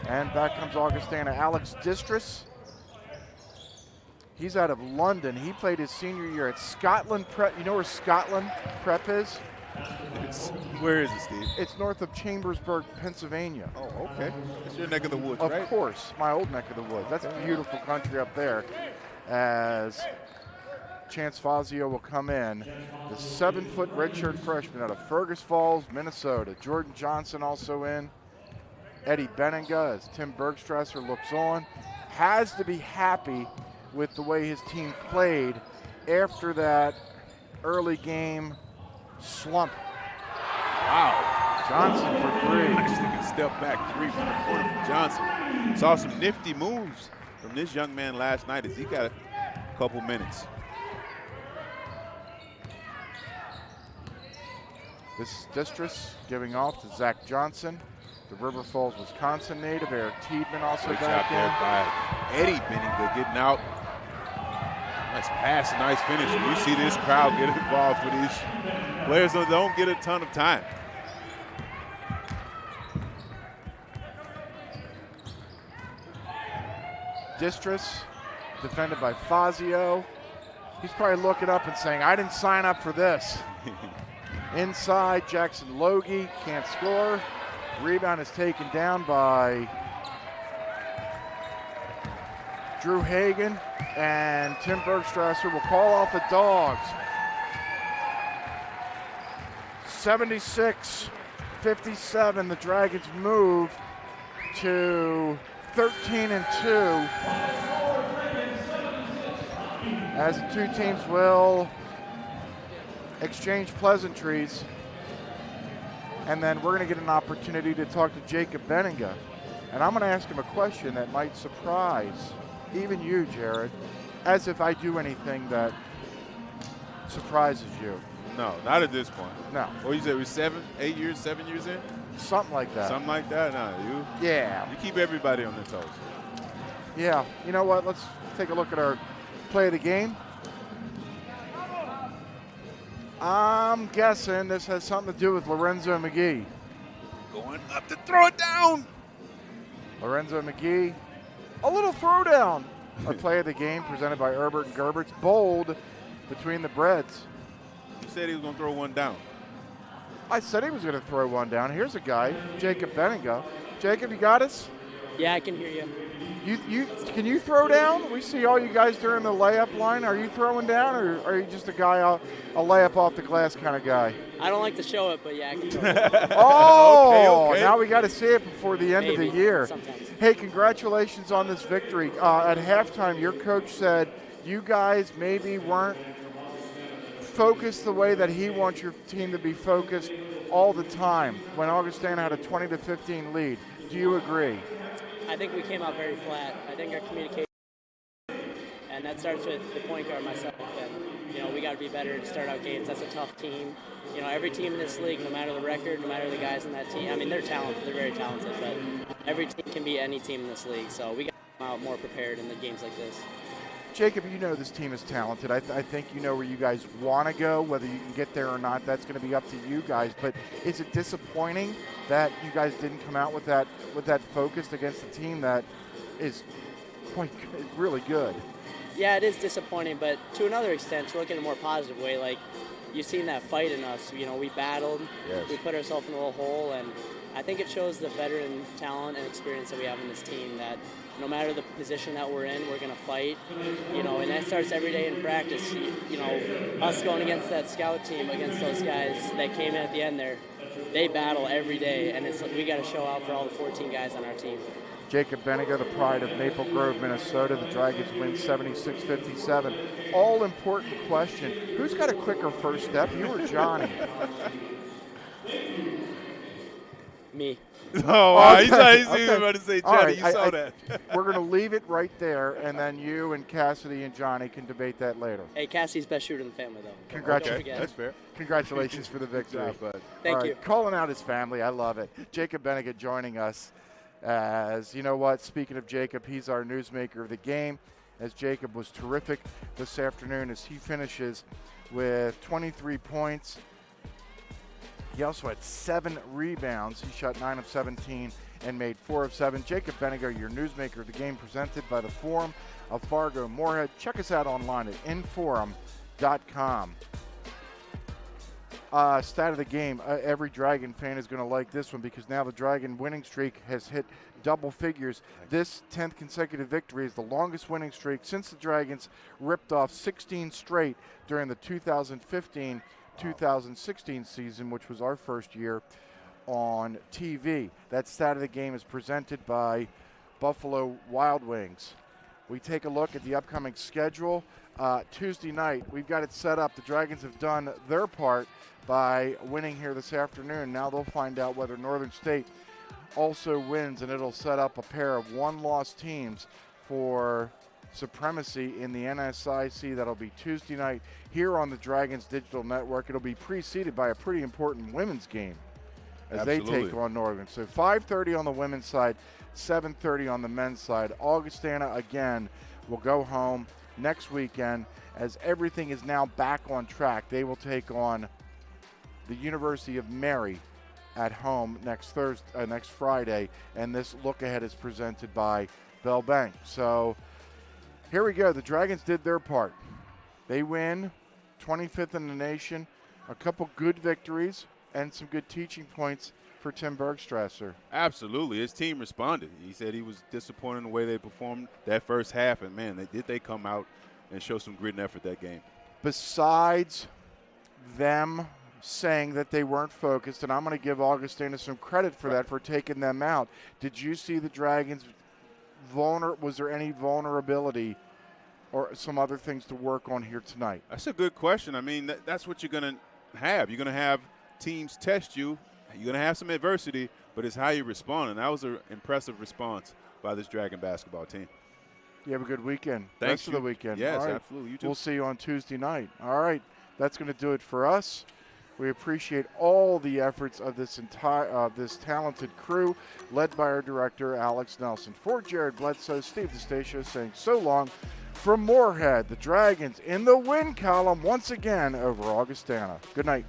And back comes Augustana. Alex Distris, he's out of London. He played his senior year at Scotland Prep. You know where Scotland Prep is? Where is it, Steve? It's north of Chambersburg, Pennsylvania. Oh, okay. It's your neck of the woods, right? Of course, my old neck of the woods. That's beautiful country up there. As Chance Fazio will come in, the 7-foot redshirt freshman out of Fergus Falls, Minnesota. Jordan Johnson also in. Eddie Benninga as Tim Bergstresser looks on. Has to be happy with the way his team played after that early game slump. Wow. Johnson for 3. Nice looking step back 3 from the corner from Johnson. Saw some nifty moves from this young man last night as he got a couple minutes. This is Distris giving off to Zach Johnson, the River Falls, Wisconsin native. Eric Tiedman also Great back job there by Eddie Benninga getting out. Nice pass, nice finish. And you see this crowd get involved with these players that don't get a ton of time. Distris defended by Fazio. He's probably looking up and saying, I didn't sign up for this. Inside, Jackson Logie can't score. Rebound is taken down by Drew Hagan, and Tim Bergstresser will call off the Dogs. 76-57, the Dragons move to 13-2. As the two teams will exchange pleasantries, and then we're going to get an opportunity to talk to Jacob Benninga. And I'm going to ask him a question that might surprise even you, Jared, as if I do anything that surprises you. No, not at this point. No. What you said, we're 7 years in? Something like that. Something like that? No, Yeah. You keep everybody on their toes. Yeah. You know what? Let's take a look at our play of the game. I'm guessing this has something to do with Lorenzo McGee. Going up to throw it down. Lorenzo McGee, a little throwdown. Our play of the game presented by Herbert and Gerbert's. Bold between the breads. You said he was going to throw one down. I said he was going to throw one down. Here's a guy, Jacob Benega. Jacob, you got us? Yeah, I can hear you. Can you throw down? We see all you guys during the layup line. Are you throwing down, or are you just a guy, a layup off the glass kind of guy? I don't like to show it, but yeah, I can throw it. Okay. Now we got to see it before the end of the year. Sometimes. Hey, congratulations on this victory. At halftime, your coach said you guys maybe weren't focused the way that he wants your team to be focused all the time when Augustana had a 20-15 lead. Do you agree? I think we came out very flat. I think our communication, and that starts with the point guard, myself, and we got to be better to start out games. That's a tough team. Every team in this league, no matter the record, no matter the guys in that team, I mean, they're talented, they're very talented, but every team can beat any team in this league, so we got to come out more prepared in the games like this. Jacob, you know this team is talented. I think you know where you guys want to go. Whether you can get there or not, that's going to be up to you guys. But is it disappointing that you guys didn't come out with that focus against a team that is quite good, really good? Yeah, it is disappointing, but to another extent, to look in a more positive way, like you've seen that fight in us. We battled, we put ourselves in a little hole, and I think it shows the veteran talent and experience that we have in this team that no matter the position that we're in, we're going to fight, and that starts every day in practice. Us going against that scout team, against those guys that came in at the end there, they battle every day, and we got to show out for all the 14 guys on our team. Jacob Benega, the pride of Maple Grove, Minnesota. The Dragons win 76-57. All important question, who's got a quicker first step, you or Johnny? Me. Oh, he's about to say Johnny. Right. You saw that. We're going to leave it right there, and then you and Cassidy and Johnny can debate that later. Hey, Cassidy's best shooter in the family, though. Congratulations. Okay, that's fair. Congratulations for the victory. Thank you. Calling out his family. I love it. Jacob Benega joining us. As you know what, speaking of Jacob, he's our newsmaker of the game, as Jacob was terrific this afternoon as he finishes with 23 points. He also had 7 rebounds. He shot 9 of 17 and made 4 of 7. Jacob Benega, your newsmaker of the game, presented by the Forum of Fargo Moorhead. Check us out online at inforum.com. Stat of the game, every Dragon fan is going to like this one because now the Dragon winning streak has hit double figures. This 10th consecutive victory is the longest winning streak since the Dragons ripped off 16 straight during the 2015-2016 season, which was our first year on TV. That stat of the game is presented by Buffalo Wild Wings. We take a look at the upcoming schedule. Tuesday night, we've got it set up. The Dragons have done their part by winning here this afternoon. Now they'll find out whether Northern State also wins, and it'll set up a pair of one-loss teams for supremacy in the NSIC. That'll be Tuesday night here on the Dragons Digital Network. It'll be preceded by a pretty important women's game as they take on Northern. So 5:30 on the women's side, 7:30 on the men's side. Augustana, again, will go home next weekend as everything is now back on track. They will take on the University of Mary at home next Friday, and this look ahead is presented by Bell Bank. So here we go. The Dragons did their part. They win, 25th in the nation, a couple good victories, and some good teaching points for Tim Bergstrasser. Absolutely. His team responded. He said he was disappointed in the way they performed that first half, and, man, they come out and show some grit and effort that game. Besides them saying that they weren't focused, and I'm going to give Augustana some credit for that, for taking them out. Did you see the Dragons was there any vulnerability or some other things to work on here tonight? That's a good question. I mean, that's what you're going to have. You're going to have teams test you. You're going to have some adversity, but it's how you respond, and that was an impressive response by this Dragon basketball team. You have a good weekend. Thanks. Rest of the weekend. Yes, all right. absolutely. You too. We'll see you on Tuesday night. All right. That's going to do it for us. We appreciate all the efforts of this talented crew, led by our director, Alex Nelson. For Jared Bledsoe, Steve DeStacio saying so long from Moorhead. The Dragons in the win column once again over Augustana. Good night.